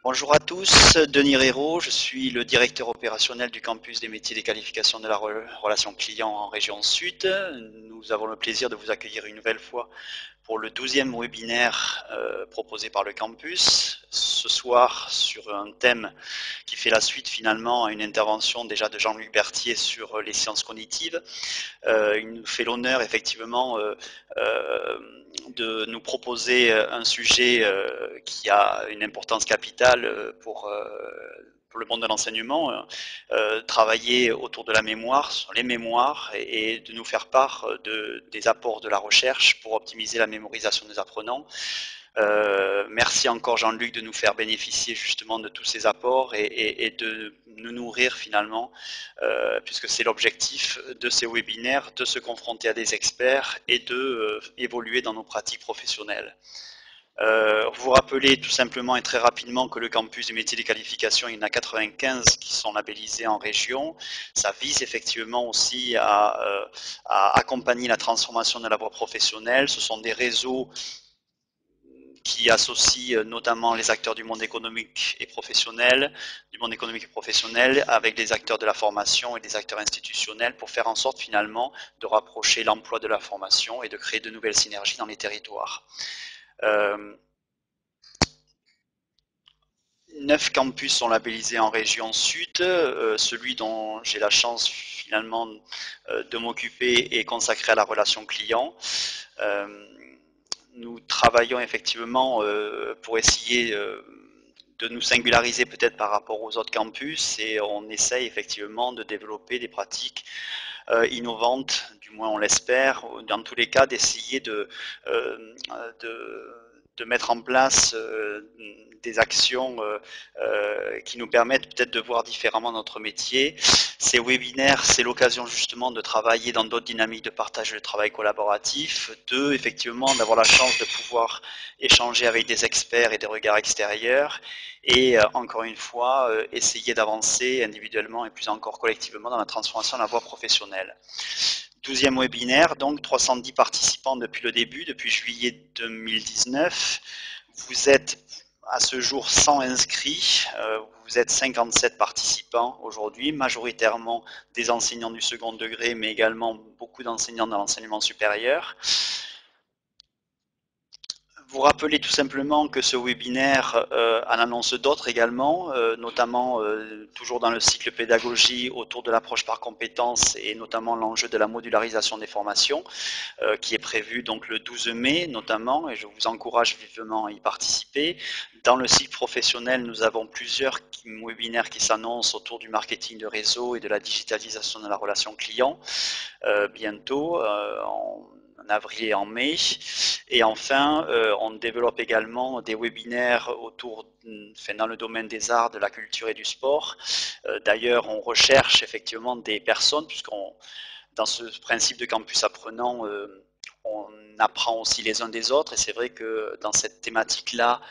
Bonjour à tous, Denis Réraud, je suis le directeur opérationnel du campus des métiers des qualifications de la relation client en région Sud. Nous avons le plaisir de vous accueillir une nouvelle fois pour le 12e webinaire proposé par le campus. Ce soir sur un thème qui fait la suite finalement à une intervention déjà de Jean-Luc Berthier sur les sciences cognitives. Il nous fait l'honneur effectivement de nous proposer un sujet qui a une importance capitale pour le monde de l'enseignement, travailler autour de la mémoire, sur les mémoires, et de nous faire part des apports de la recherche pour optimiser la mémorisation des apprenants. Merci encore Jean-Luc de nous faire bénéficier justement de tous ces apports et de nous nourrir finalement, puisque c'est l'objectif de ces webinaires, de se confronter à des experts et de évoluer dans nos pratiques professionnelles. Vous rappelez tout simplement et très rapidement que le campus des métiers des qualifications, il y en a 95 qui sont labellisés en région. Ça vise effectivement aussi à accompagner la transformation de la voie professionnelle. Ce sont des réseaux qui associe notamment les acteurs du monde économique et professionnel, avec les acteurs de la formation et des acteurs institutionnels pour faire en sorte finalement de rapprocher l'emploi de la formation et de créer de nouvelles synergies dans les territoires. 9 campus sont labellisés en région Sud, celui dont j'ai la chance finalement de m'occuper est consacré à la relation client. Nous travaillons effectivement pour essayer de nous singulariser peut-être par rapport aux autres campus, et on essaye effectivement de développer des pratiques innovantes, du moins on l'espère, dans tous les cas d'essayer de mettre en place des actions qui nous permettent peut-être de voir différemment notre métier. Ces webinaires, c'est l'occasion justement de travailler dans d'autres dynamiques de partage de travail collaboratif, effectivement d'avoir la chance de pouvoir échanger avec des experts et des regards extérieurs, et encore une fois, essayer d'avancer individuellement et plus encore collectivement dans la transformation de la voie professionnelle. 12e webinaire, donc 310 participants depuis le début, depuis juillet 2019. Vous êtes à ce jour 100 inscrits, vous êtes 57 participants aujourd'hui, majoritairement des enseignants du second degré, mais également beaucoup d'enseignants dans l'enseignement supérieur. Vous rappelez tout simplement que ce webinaire en annonce d'autres également, notamment toujours dans le cycle pédagogie autour de l'approche par compétences et notamment l'enjeu de la modularisation des formations qui est prévu donc le 12 mai notamment, et je vous encourage vivement à y participer. Dans le cycle professionnel, nous avons plusieurs webinaires qui s'annoncent autour du marketing de réseau et de la digitalisation de la relation client bientôt en avril et en mai. Et enfin, on développe également des webinaires dans le domaine des arts, de la culture et du sport. D'ailleurs, on recherche effectivement des personnes, dans ce principe de campus apprenant, on apprend aussi les uns des autres, et c'est vrai que dans cette thématique-là,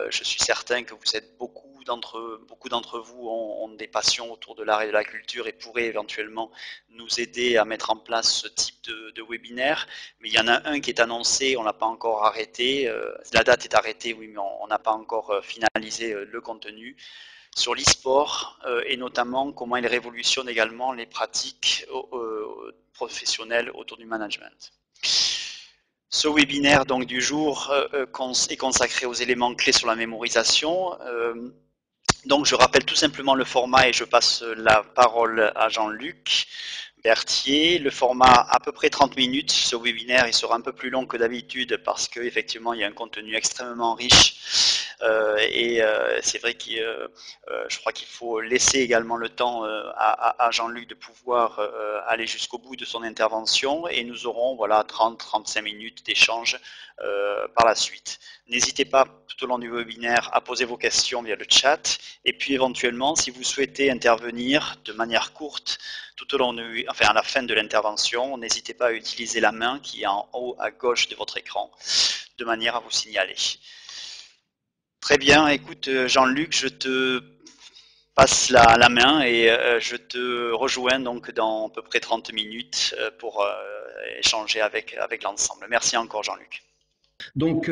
je suis certain que beaucoup d'entre vous ont des passions autour de l'art et de la culture et pourraient éventuellement nous aider à mettre en place ce type de webinaire. Mais il y en a un qui est annoncé, on ne l'a pas encore arrêté, la date est arrêtée, oui, mais on n'a pas encore finalisé le contenu, sur l'e-sport et notamment comment il révolutionne également les pratiques professionnelles autour du management. Ce webinaire donc, du jour est consacré aux éléments clés sur la mémorisation. Donc je rappelle tout simplement le format et je passe la parole à Jean-Luc Berthier. Le format à peu près 30 minutes. Ce webinaire il sera un peu plus long que d'habitude parce qu'effectivement il y a un contenu extrêmement riche et c'est vrai que je crois qu'il faut laisser également le temps à Jean-Luc de pouvoir aller jusqu'au bout de son intervention, et nous aurons voilà 30-35 minutes d'échange par la suite. N'hésitez pas tout au long du webinaire à poser vos questions via le chat, et puis éventuellement si vous souhaitez intervenir de manière courte tout au long à la fin de l'intervention, n'hésitez pas à utiliser la main qui est en haut à gauche de votre écran de manière à vous signaler. Très bien, écoute Jean-Luc, je te passe la main et je te rejoins donc dans à peu près 30 minutes pour échanger avec l'ensemble. Merci encore Jean-Luc. Donc,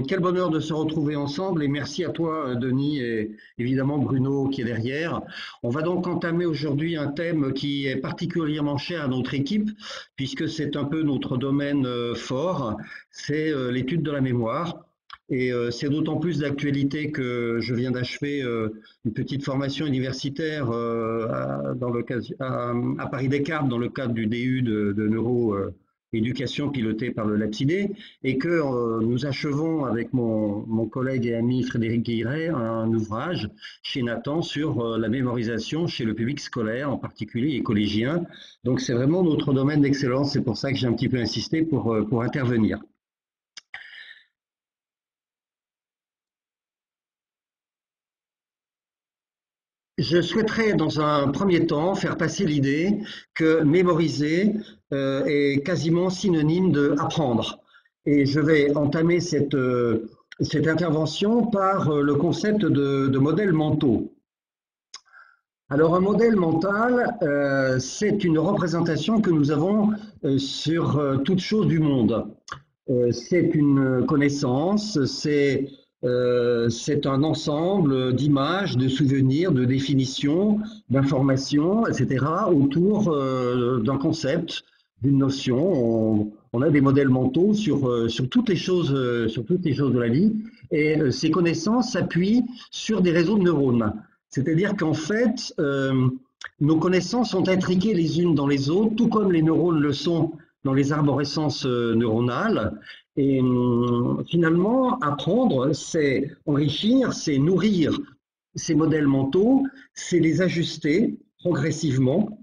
quel bonheur de se retrouver ensemble et merci à toi, Denis, et évidemment Bruno qui est derrière. On va donc entamer aujourd'hui un thème qui est particulièrement cher à notre équipe, puisque c'est un peu notre domaine fort, c'est l'étude de la mémoire. Et c'est d'autant plus d'actualité que je viens d'achever une petite formation universitaire à Paris Descartes dans le cadre du DU de neuro éducation pilotée par le LabCID et que nous achevons avec mon collègue et ami Frédéric Guilleret un ouvrage chez Nathan sur la mémorisation chez le public scolaire, en particulier et collégien. Donc c'est vraiment notre domaine d'excellence, c'est pour ça que j'ai un petit peu insisté pour intervenir. Je souhaiterais, dans un premier temps, faire passer l'idée que mémoriser est quasiment synonyme de apprendre. Et je vais entamer cette intervention par le concept de modèles mentaux. Alors, un modèle mental, c'est une représentation que nous avons sur toute chose du monde. C'est une connaissance, c'est un ensemble d'images, de souvenirs, de définitions, d'informations, etc. autour d'un concept, d'une notion. On a des modèles mentaux sur toutes les choses, sur toutes les choses de la vie, et ces connaissances s'appuient sur des réseaux de neurones. C'est-à-dire qu'en fait, nos connaissances sont intriquées les unes dans les autres, tout comme les neurones le sont dans les arborescences neuronales. Et finalement, apprendre, c'est enrichir, c'est nourrir ces modèles mentaux, c'est les ajuster progressivement.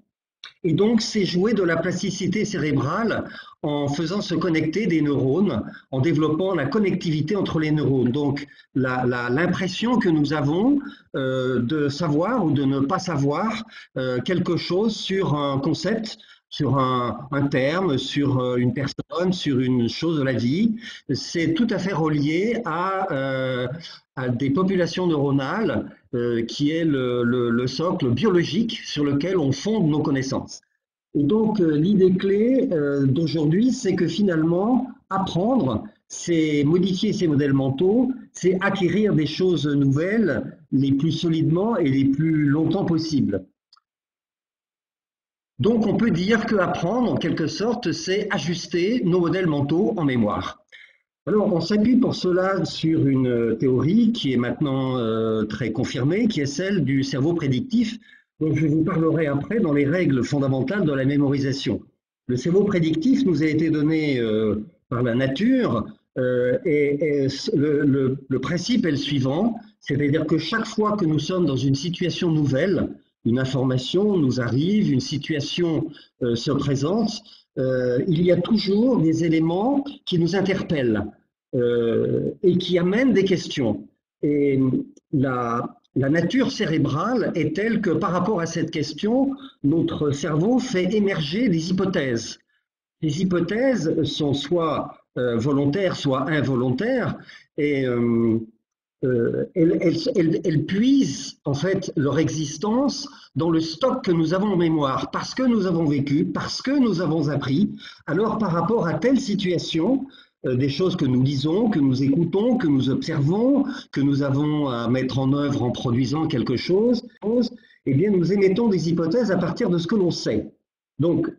Et donc, c'est jouer de la plasticité cérébrale en faisant se connecter des neurones, en développant la connectivité entre les neurones. Donc, l'impression que nous avons de savoir ou de ne pas savoir quelque chose sur un concept, sur un terme, sur une personne, sur une chose de la vie, c'est tout à fait relié à des populations neuronales qui est le socle biologique sur lequel on fonde nos connaissances. Et donc, l'idée clé d'aujourd'hui, c'est que finalement, apprendre, c'est modifier ses modèles mentaux, c'est acquérir des choses nouvelles les plus solidement et les plus longtemps possible. Donc, on peut dire que apprendre, en quelque sorte, c'est ajuster nos modèles mentaux en mémoire. Alors, on s'appuie pour cela sur une théorie qui est maintenant très confirmée, qui est celle du cerveau prédictif, dont je vous parlerai après dans les règles fondamentales de la mémorisation. Le cerveau prédictif nous a été donné par la nature et le principe est le suivant, c'est-à-dire que chaque fois que nous sommes dans une situation nouvelle, une information nous arrive, une situation se présente, il y a toujours des éléments qui nous interpellent et qui amènent des questions. Et la nature cérébrale est telle que par rapport à cette question, notre cerveau fait émerger des hypothèses. Les hypothèses sont soit volontaires, soit involontaires, et elles puisent en fait leur existence dans le stock que nous avons en mémoire, parce que nous avons vécu, parce que nous avons appris. Alors par rapport à telle situation, des choses que nous lisons, que nous écoutons, que nous observons, que nous avons à mettre en œuvre en produisant quelque chose, eh bien nous émettons des hypothèses à partir de ce que l'on sait. Donc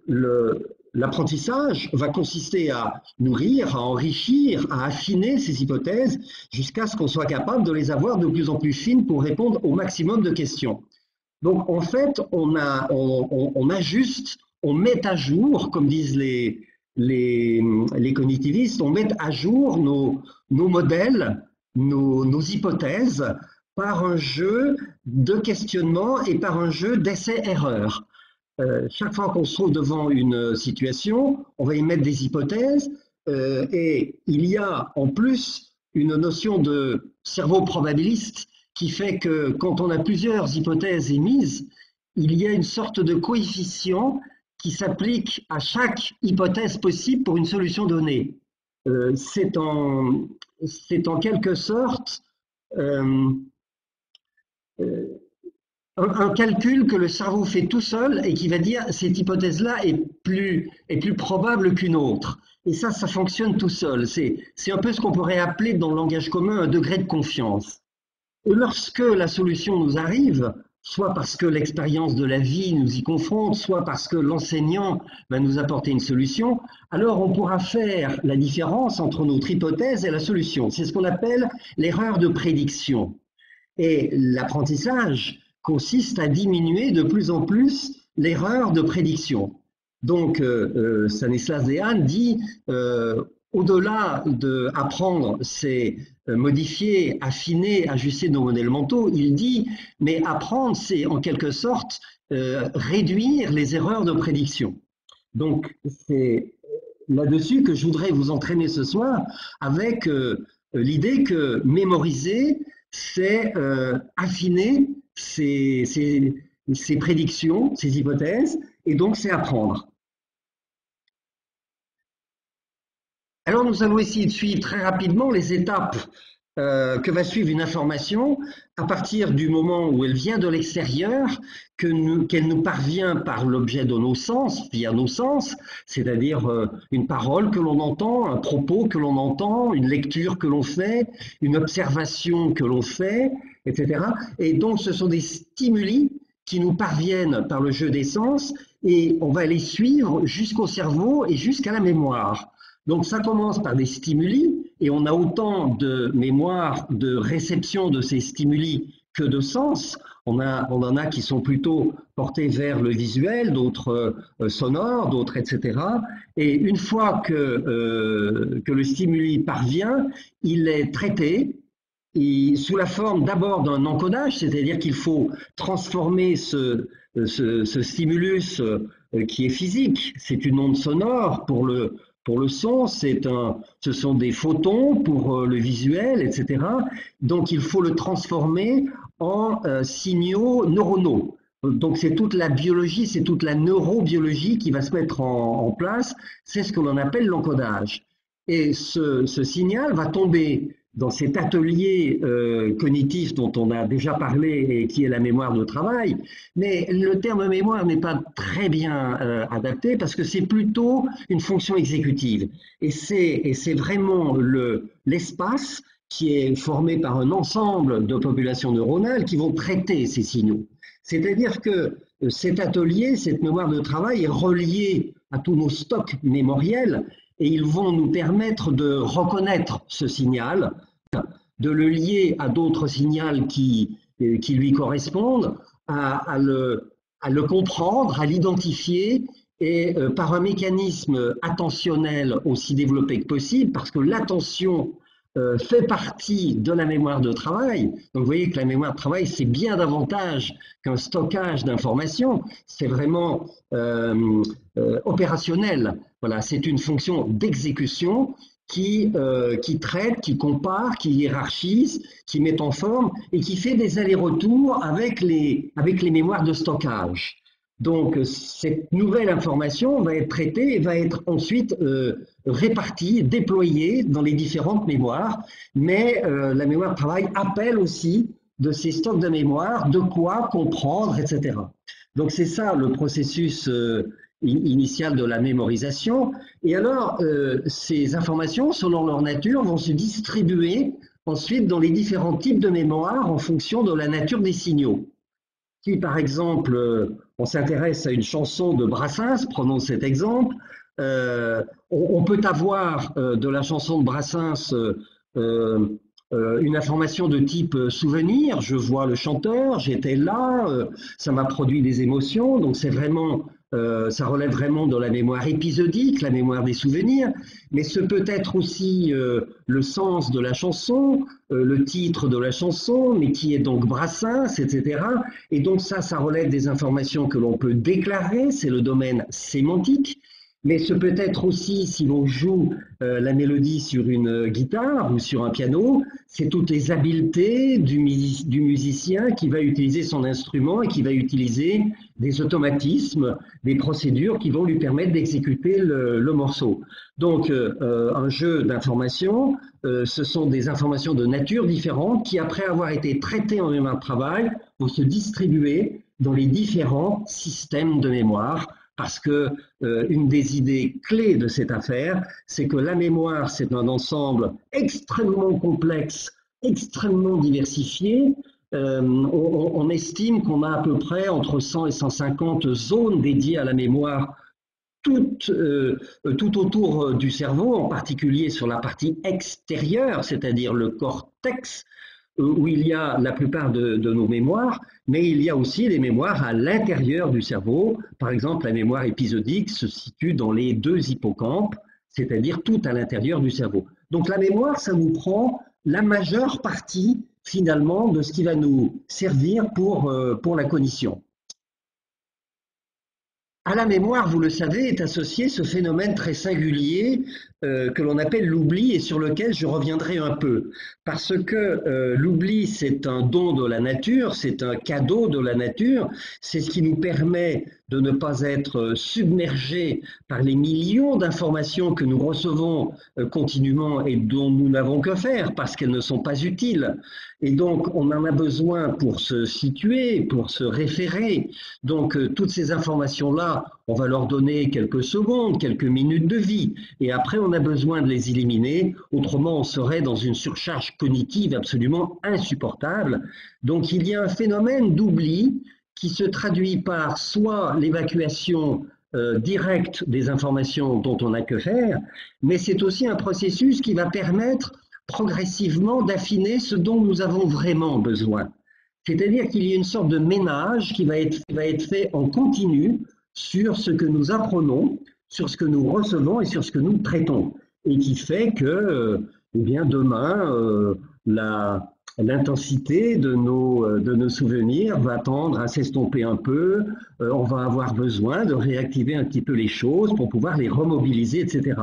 l'apprentissage va consister à nourrir, à enrichir, à affiner ces hypothèses jusqu'à ce qu'on soit capable de les avoir de plus en plus fines pour répondre au maximum de questions. Donc en fait, on ajuste, on met à jour, comme disent les cognitivistes, on met à jour nos modèles, nos hypothèses par un jeu de questionnement et par un jeu d'essai-erreur. Chaque fois qu'on se trouve devant une situation, on va y mettre des hypothèses et il y a en plus une notion de cerveau probabiliste qui fait que quand on a plusieurs hypothèses émises, il y a une sorte de coefficient qui s'applique à chaque hypothèse possible pour une solution donnée. C'est en quelque sorte euh, un calcul que le cerveau fait tout seul et qui va dire cette hypothèse-là est plus probable qu'une autre. Et ça fonctionne tout seul. C'est un peu ce qu'on pourrait appeler dans le langage commun un degré de confiance. Et lorsque la solution nous arrive, soit parce que l'expérience de la vie nous y confronte, soit parce que l'enseignant va nous apporter une solution, alors on pourra faire la différence entre notre hypothèse et la solution. C'est ce qu'on appelle l'erreur de prédiction. Et l'apprentissage consiste à diminuer de plus en plus l'erreur de prédiction. Donc, Stanislas Dehaene dit, au-delà d'apprendre, c'est modifier, affiner, ajuster nos modèles mentaux, il dit, mais apprendre, c'est en quelque sorte réduire les erreurs de prédiction. Donc, c'est là-dessus que je voudrais vous entraîner ce soir avec l'idée que mémoriser, c'est affiner ses prédictions, ses hypothèses, et donc c'est apprendre. Alors nous allons essayer de suivre très rapidement les étapes que va suivre une information à partir du moment où elle vient de l'extérieur, qu'elle nous parvient par l'objet de nos sens, via nos sens, c'est-à-dire une parole que l'on entend, un propos que l'on entend, une lecture que l'on fait, une observation que l'on fait, etc. Et donc ce sont des stimuli qui nous parviennent par le jeu des sens et on va les suivre jusqu'au cerveau et jusqu'à la mémoire. Donc ça commence par des stimuli et on a autant de mémoire de réception de ces stimuli que de sens. On en a qui sont plutôt portés vers le visuel, d'autres sonores, d'autres etc. Et une fois que le stimuli parvient, il est traité sous la forme d'abord d'un encodage, c'est-à-dire qu'il faut transformer ce stimulus qui est physique, c'est une onde sonore pour le son, ce sont des photons pour le visuel, etc. Donc il faut le transformer en signaux neuronaux. Donc c'est toute la biologie, c'est toute la neurobiologie qui va se mettre en place. C'est ce que l'on appelle l'encodage. Et ce signal va tomber dans cet atelier cognitif dont on a déjà parlé et qui est la mémoire de travail. Mais le terme mémoire n'est pas très bien adapté parce que c'est plutôt une fonction exécutive. Et c'est vraiment l'espace qui est formé par un ensemble de populations neuronales qui vont traiter ces signaux. C'est-à-dire que cet atelier, cette mémoire de travail est reliée à tous nos stocks mémoriels et ils vont nous permettre de reconnaître ce signal, de le lier à d'autres signaux qui lui correspondent, à le comprendre, à l'identifier et par un mécanisme attentionnel aussi développé que possible, parce que l'attention fait partie de la mémoire de travail. Donc vous voyez que la mémoire de travail, c'est bien davantage qu'un stockage d'informations, c'est vraiment opérationnel. Voilà, c'est une fonction d'exécution qui traite, qui compare, qui hiérarchise, qui met en forme et qui fait des allers-retours avec les mémoires de stockage. Donc, cette nouvelle information va être traitée et va être ensuite répartie, déployée dans les différentes mémoires. Mais la mémoire de travail appelle aussi de ces stocks de mémoire, de quoi comprendre, etc. Donc, c'est ça le processus initial de la mémorisation. Et alors, ces informations, selon leur nature, vont se distribuer ensuite dans les différents types de mémoire en fonction de la nature des signaux. Si par exemple on s'intéresse à une chanson de Brassens, prenons cet exemple, on peut avoir de la chanson de Brassens une information de type souvenir, je vois le chanteur, j'étais là, ça m'a produit des émotions, donc c'est vraiment, ça relève vraiment de la mémoire épisodique, la mémoire des souvenirs, mais ce peut être aussi le sens de la chanson, le titre de la chanson, mais qui est donc Brassens, etc. Et donc ça relève des informations que l'on peut déclarer, c'est le domaine sémantique. Mais ce peut être aussi, si l'on joue la mélodie sur une guitare ou sur un piano, c'est toutes les habiletés du musicien qui va utiliser son instrument et qui va utiliser des automatismes, des procédures qui vont lui permettre d'exécuter le morceau. Donc, un jeu d'informations, ce sont des informations de nature différente qui, après avoir été traitées en mémoire de travail, vont se distribuer dans les différents systèmes de mémoire parce que une des idées clés de cette affaire, c'est que la mémoire, c'est un ensemble extrêmement complexe, extrêmement diversifié. On estime qu'on a à peu près entre 100 et 150 zones dédiées à la mémoire tout autour du cerveau, en particulier sur la partie extérieure, c'est-à-dire le cortex, où il y a la plupart de nos mémoires, mais il y a aussi les mémoires à l'intérieur du cerveau. Par exemple, la mémoire épisodique se situe dans les 2 hippocampes, c'est-à-dire tout à l'intérieur du cerveau. Donc la mémoire, ça nous prend la majeure partie finalement de ce qui va nous servir pour la cognition. À la mémoire, vous le savez, est associé ce phénomène très singulier que l'on appelle l'oubli et sur lequel je reviendrai un peu. Parce que l'oubli, c'est un don de la nature, c'est un cadeau de la nature, c'est ce qui nous permet de ne pas être submergés par les millions d'informations que nous recevons continuellement et dont nous n'avons que faire parce qu'elles ne sont pas utiles. Et donc, on en a besoin pour se situer, pour se référer. Donc, toutes ces informations-là, on va leur donner quelques secondes, quelques minutes de vie. Et après, on a besoin de les éliminer. Autrement, on serait dans une surcharge cognitive absolument insupportable. Donc, il y a un phénomène d'oubli qui se traduit par soit l'évacuation directe des informations dont on n'a que faire, mais c'est aussi un processus qui va permettre progressivement d'affiner ce dont nous avons vraiment besoin. C'est-à-dire qu'il y a une sorte de ménage qui va être fait en continu sur ce que nous apprenons, sur ce que nous recevons et sur ce que nous traitons. Et qui fait que, eh bien, demain, l'intensité de nos souvenirs va tendre à s'estomper un peu, on va avoir besoin de réactiver un petit peu les choses pour pouvoir les remobiliser, etc.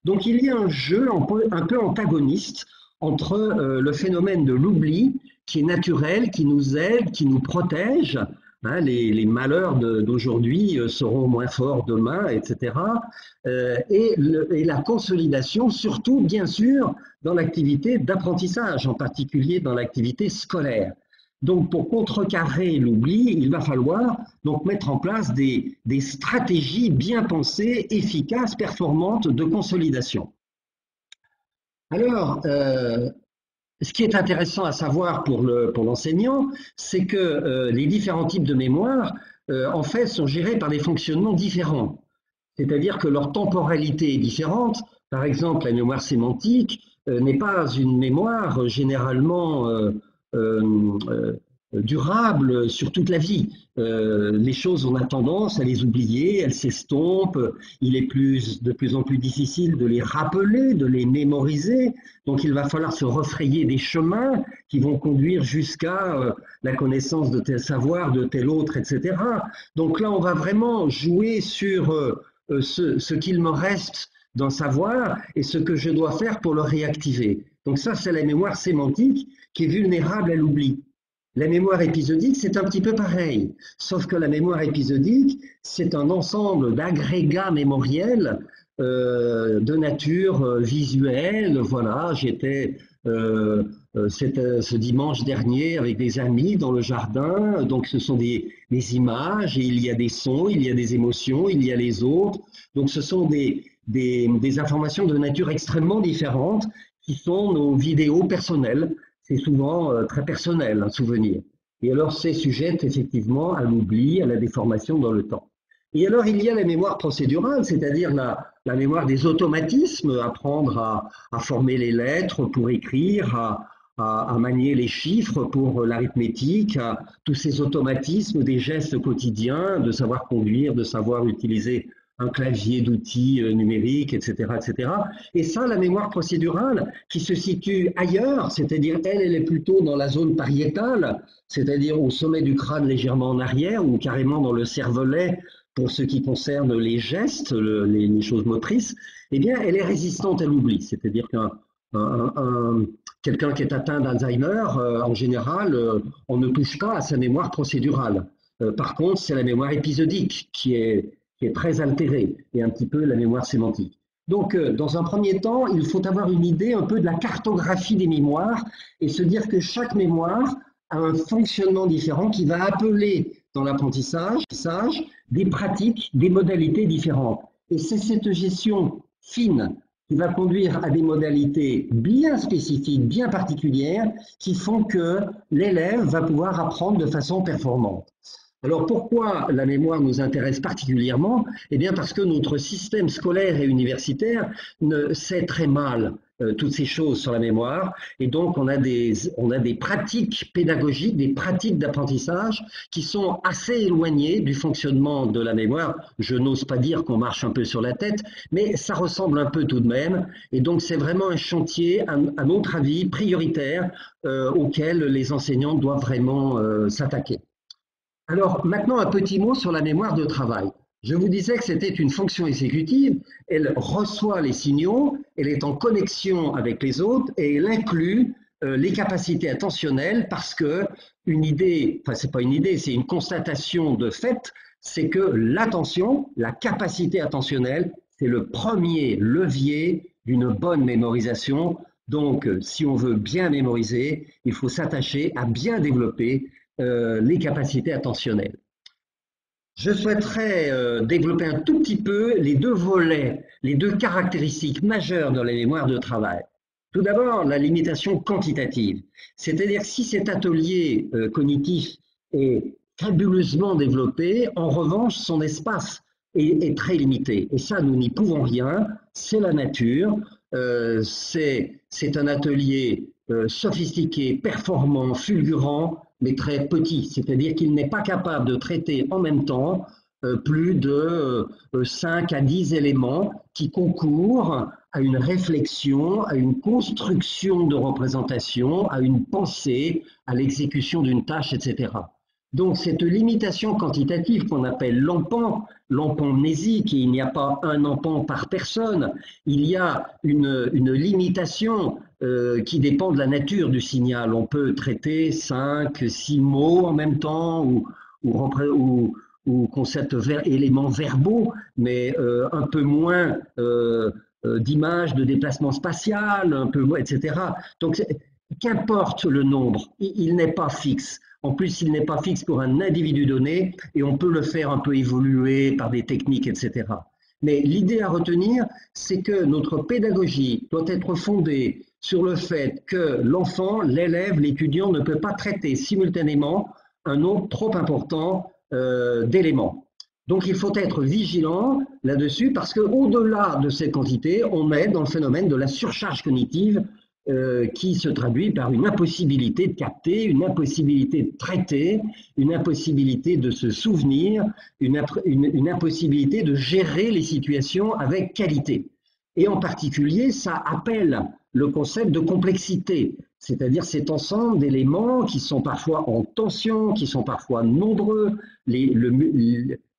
Donc il y a un jeu un peu antagoniste entre le phénomène de l'oubli, qui est naturel, qui nous aide, qui nous protège, hein, les malheurs d'aujourd'hui seront moins forts demain, etc. Et la consolidation, surtout, bien sûr, dans l'activité d'apprentissage, en particulier dans l'activité scolaire. Donc, pour contrecarrer l'oubli, il va falloir donc mettre en place des stratégies bien pensées, efficaces, performantes de consolidation. Alors, ce qui est intéressant à savoir pour l'enseignant, c'est que les différents types de mémoire, en fait, sont gérés par des fonctionnements différents. C'est-à-dire que leur temporalité est différente. Par exemple, la mémoire sémantique n'est pas une mémoire généralement durable sur toute la vie. Les choses, on a tendance à les oublier, elles s'estompent, il est de plus en plus difficile de les rappeler, de les mémoriser, donc il va falloir se refrayer des chemins qui vont conduire jusqu'à la connaissance de tel savoir, de tel autre, etc. Donc là, on va vraiment jouer sur ce qu'il me reste d'en savoir et ce que je dois faire pour le réactiver. Donc ça, c'est la mémoire sémantique qui est vulnérable à l'oubli. La mémoire épisodique, c'est un petit peu pareil, sauf que la mémoire épisodique, c'est un ensemble d'agrégats mémoriels de nature visuelle. Voilà, j'étais ce dimanche dernier avec des amis dans le jardin, donc ce sont des images, et il y a des sons, il y a des émotions, il y a les autres, donc ce sont des informations de nature extrêmement différentes qui sont nos vidéos personnelles. C'est souvent très personnel, un souvenir. Et alors, c'est sujet effectivement à l'oubli, à la déformation dans le temps. Et alors, il y a la mémoire procédurale, c'est-à-dire la mémoire des automatismes, apprendre à former les lettres pour écrire, à manier les chiffres pour l'arithmétique, tous ces automatismes, des gestes quotidiens, de savoir conduire, de savoir utiliser un clavier d'outils numériques, etc., etc. Et ça, la mémoire procédurale, qui se situe ailleurs, c'est-à-dire elle est plutôt dans la zone pariétale, c'est-à-dire au sommet du crâne légèrement en arrière, ou carrément dans le cervelet, pour ce qui concerne les gestes, les choses motrices, eh bien, elle est résistante à l'oubli. C'est-à-dire qu'un quelqu'un qui est atteint d'Alzheimer, en général, on ne touche pas à sa mémoire procédurale. Par contre, c'est la mémoire épisodique qui est très altérée, et un petit peu la mémoire sémantique. Donc, dans un premier temps, il faut avoir une idée un peu de la cartographie des mémoires et se dire que chaque mémoire a un fonctionnement différent qui va appeler dans l'apprentissage, des pratiques, des modalités différentes. Et c'est cette gestion fine qui va conduire à des modalités bien spécifiques, bien particulières, qui font que l'élève va pouvoir apprendre de façon performante. Alors pourquoi la mémoire nous intéresse particulièrement? Eh bien parce que notre système scolaire et universitaire sait très mal toutes ces choses sur la mémoire, et donc on a des pratiques pédagogiques, des pratiques d'apprentissage qui sont assez éloignées du fonctionnement de la mémoire. Je n'ose pas dire qu'on marche un peu sur la tête, mais ça ressemble un peu tout de même, et donc c'est vraiment un chantier, à notre avis, prioritaire auquel les enseignants doivent vraiment s'attaquer. Alors maintenant, un petit mot sur la mémoire de travail. Je vous disais que c'était une fonction exécutive, elle reçoit les signaux, elle est en connexion avec les autres et elle inclut les capacités attentionnelles parce que une idée, enfin c'est pas une idée, c'est une constatation de fait, c'est que l'attention, la capacité attentionnelle, c'est le premier levier d'une bonne mémorisation. Donc si on veut bien mémoriser, il faut s'attacher à bien développer les capacités attentionnelles. Je souhaiterais développer un tout petit peu les deux volets, les deux caractéristiques majeures de la mémoire de travail. Tout d'abord, la limitation quantitative, c'est-à-dire si cet atelier cognitif est fabuleusement développé, en revanche, son espace est très limité. Et ça, nous n'y pouvons rien, c'est la nature, c'est un atelier sophistiqué, performant, fulgurant, mais très petit, c'est-à-dire qu'il n'est pas capable de traiter en même temps plus de 5 à 10 éléments qui concourent à une réflexion, à une construction de représentation, à une pensée, à l'exécution d'une tâche, etc. Donc cette limitation quantitative qu'on appelle l'empamnésique, il n'y a pas un empant par personne, il y a une limitation qui dépend de la nature du signal. On peut traiter 5, 6 mots en même temps ou concept éléments verbaux, mais un peu moins d'images, de déplacement spatial, un peu moins, etc. Donc qu'importe le nombre, il n'est pas fixe. En plus, il n'est pas fixe pour un individu donné et on peut le faire un peu évoluer par des techniques, etc. Mais l'idée à retenir, c'est que notre pédagogie doit être fondée sur le fait que l'enfant, l'élève, l'étudiant ne peut pas traiter simultanément un nombre trop important d'éléments. Donc il faut être vigilant là-dessus parce qu'au-delà de cette quantité, on est dans le phénomène de la surcharge cognitive qui se traduit par une impossibilité de capter, une impossibilité de traiter, une impossibilité de se souvenir, une impossibilité de gérer les situations avec qualité. Et en particulier, ça appelle le concept de complexité, c'est-à-dire cet ensemble d'éléments qui sont parfois en tension, qui sont parfois nombreux,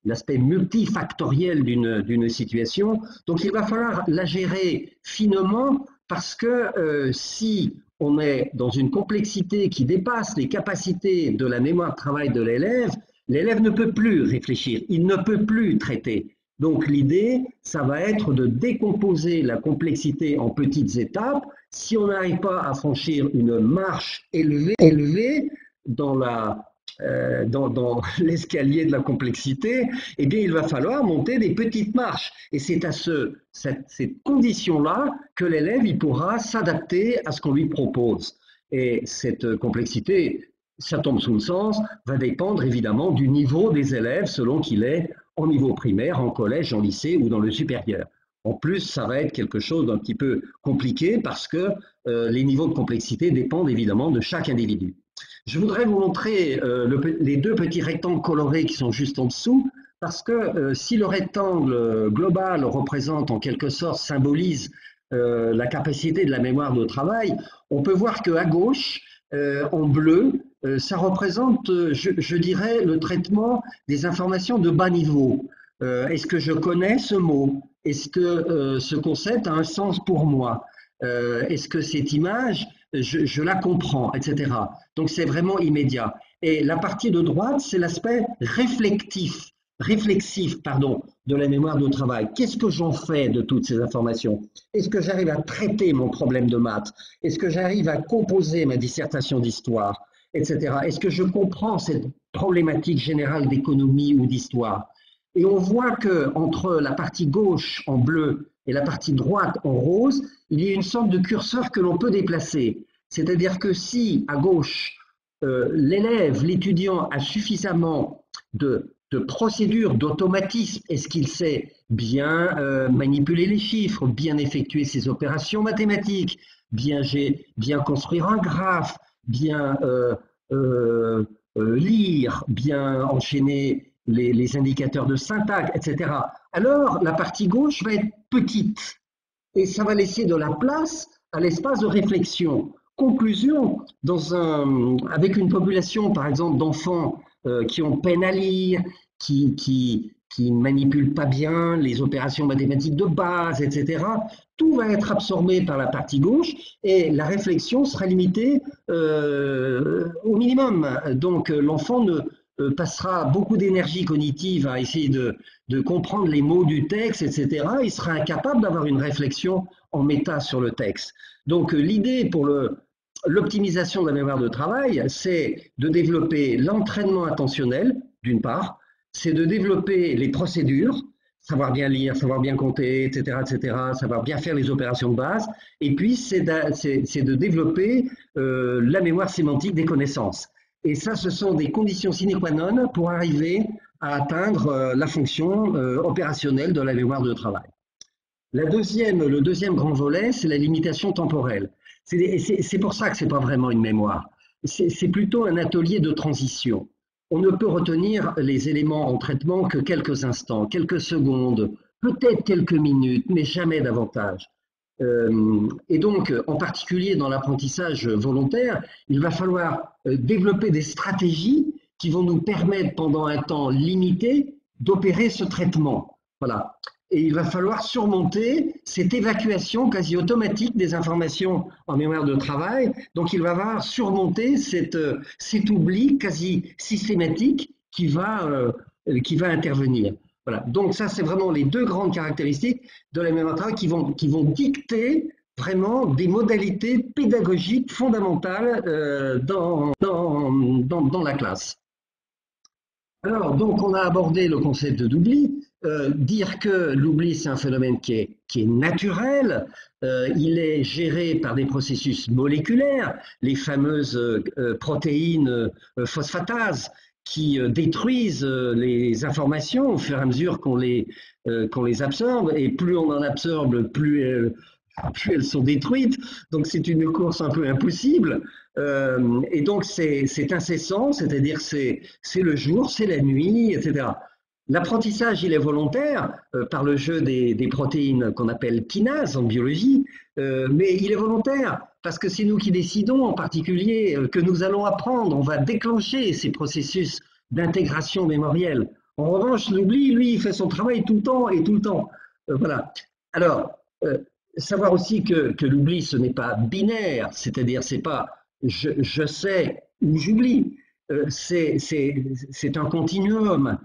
l'aspect multifactoriel d'une situation. Donc il va falloir la gérer finement parce que si on est dans une complexité qui dépasse les capacités de la mémoire de travail de l'élève, l'élève ne peut plus réfléchir, il ne peut plus traiter. Donc l'idée, ça va être de décomposer la complexité en petites étapes. Si on n'arrive pas à franchir une marche élevée dans l'escalier de la complexité, eh bien, il va falloir monter des petites marches. Et c'est à cette condition-là que l'élève il pourra s'adapter à ce qu'on lui propose. Et cette complexité, ça tombe sous le sens, va dépendre évidemment du niveau des élèves selon qu'il est en niveau primaire, en collège, en lycée ou dans le supérieur. En plus, ça va être quelque chose d'un petit peu compliqué parce que les niveaux de complexité dépendent évidemment de chaque individu. Je voudrais vous montrer les deux petits rectangles colorés qui sont juste en dessous, parce que si le rectangle global représente en quelque sorte, symbolise la capacité de la mémoire de travail, on peut voir qu'à gauche, en bleu, ça représente, je dirais, le traitement des informations de bas niveau. Est-ce que je connais ce mot? Est-ce que ce concept a un sens pour moi? Est-ce que cette image, je la comprends, etc. Donc c'est vraiment immédiat. Et la partie de droite, c'est l'aspect réflexif, de la mémoire de travail. Qu'est-ce que j'en fais de toutes ces informations? Est-ce que j'arrive à traiter mon problème de maths? Est-ce que j'arrive à composer ma dissertation d'histoire? etc. Est-ce que je comprends cette problématique générale d'économie ou d'histoire? Et on voit que entre la partie gauche en bleu et la partie droite en rose, il y a une sorte de curseur que l'on peut déplacer. C'est-à-dire que si à gauche, l'élève, l'étudiant a suffisamment de procédures, d'automatisme, est-ce qu'il sait bien manipuler les chiffres, bien effectuer ses opérations mathématiques, bien construire un graphe, bien lire, bien enchaîner les indicateurs de syntaxe, etc. Alors, la partie gauche va être petite et ça va laisser de la place à l'espace de réflexion. Conclusion, avec une population, par exemple, d'enfants qui ont peine à lire, qui manipulent pas bien les opérations mathématiques de base, etc., tout va être absorbé par la partie gauche et la réflexion sera limitée au minimum. Donc l'enfant passera beaucoup d'énergie cognitive à essayer de comprendre les mots du texte, etc. Il sera incapable d'avoir une réflexion en méta sur le texte. Donc l'idée pour l'optimisation de la mémoire de travail, c'est de développer l'entraînement attentionnel, d'une part, c'est de développer les procédures, savoir bien lire, savoir bien compter, etc., savoir bien faire les opérations de base, et puis c'est de développer la mémoire sémantique des connaissances. Et ça, ce sont des conditions sine qua non pour arriver à atteindre la fonction opérationnelle de la mémoire de travail. Le deuxième grand volet, c'est la limitation temporelle. C'est pour ça que ce n'est pas vraiment une mémoire. C'est plutôt un atelier de transition. On ne peut retenir les éléments en traitement que quelques instants, quelques secondes, peut-être quelques minutes, mais jamais davantage. Et donc, en particulier dans l'apprentissage volontaire, il va falloir développer des stratégies qui vont nous permettre pendant un temps limité d'opérer ce traitement. Voilà. Et il va falloir surmonter cette évacuation quasi automatique des informations en mémoire de travail. Donc il va falloir surmonter cet oubli quasi systématique qui va intervenir. Voilà. Donc ça, c'est vraiment les deux grandes caractéristiques de la mémoire de travail qui vont dicter vraiment des modalités pédagogiques fondamentales dans la classe. Alors, donc, on a abordé le concept d'oubli. Dire que l'oubli, c'est un phénomène qui est naturel, il est géré par des processus moléculaires, les fameuses protéines phosphatases qui détruisent les informations au fur et à mesure qu'on les absorbe, et plus on en absorbe, plus elles sont détruites. Donc c'est une course un peu impossible. Et donc c'est incessant, c'est-à-dire c'est le jour, c'est la nuit, etc. L'apprentissage, il est volontaire par le jeu des protéines qu'on appelle kinases en biologie, mais il est volontaire parce que c'est nous qui décidons, en particulier, que nous allons apprendre. On va déclencher ces processus d'intégration mémorielle. En revanche, l'oubli, lui, il fait son travail tout le temps et tout le temps. Voilà. Alors, savoir aussi que l'oubli, ce n'est pas binaire, c'est-à-dire c'est pas je sais ou j'oublie, c'est un continuum.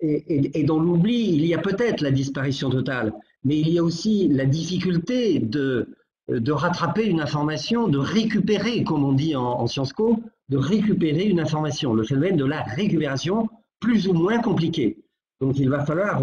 Et dans l'oubli, il y a peut-être la disparition totale, mais il y a aussi la difficulté de rattraper une information, de récupérer, comme on dit en Sciences Co, de récupérer une information, le phénomène de la récupération plus ou moins compliqué. Donc il va falloir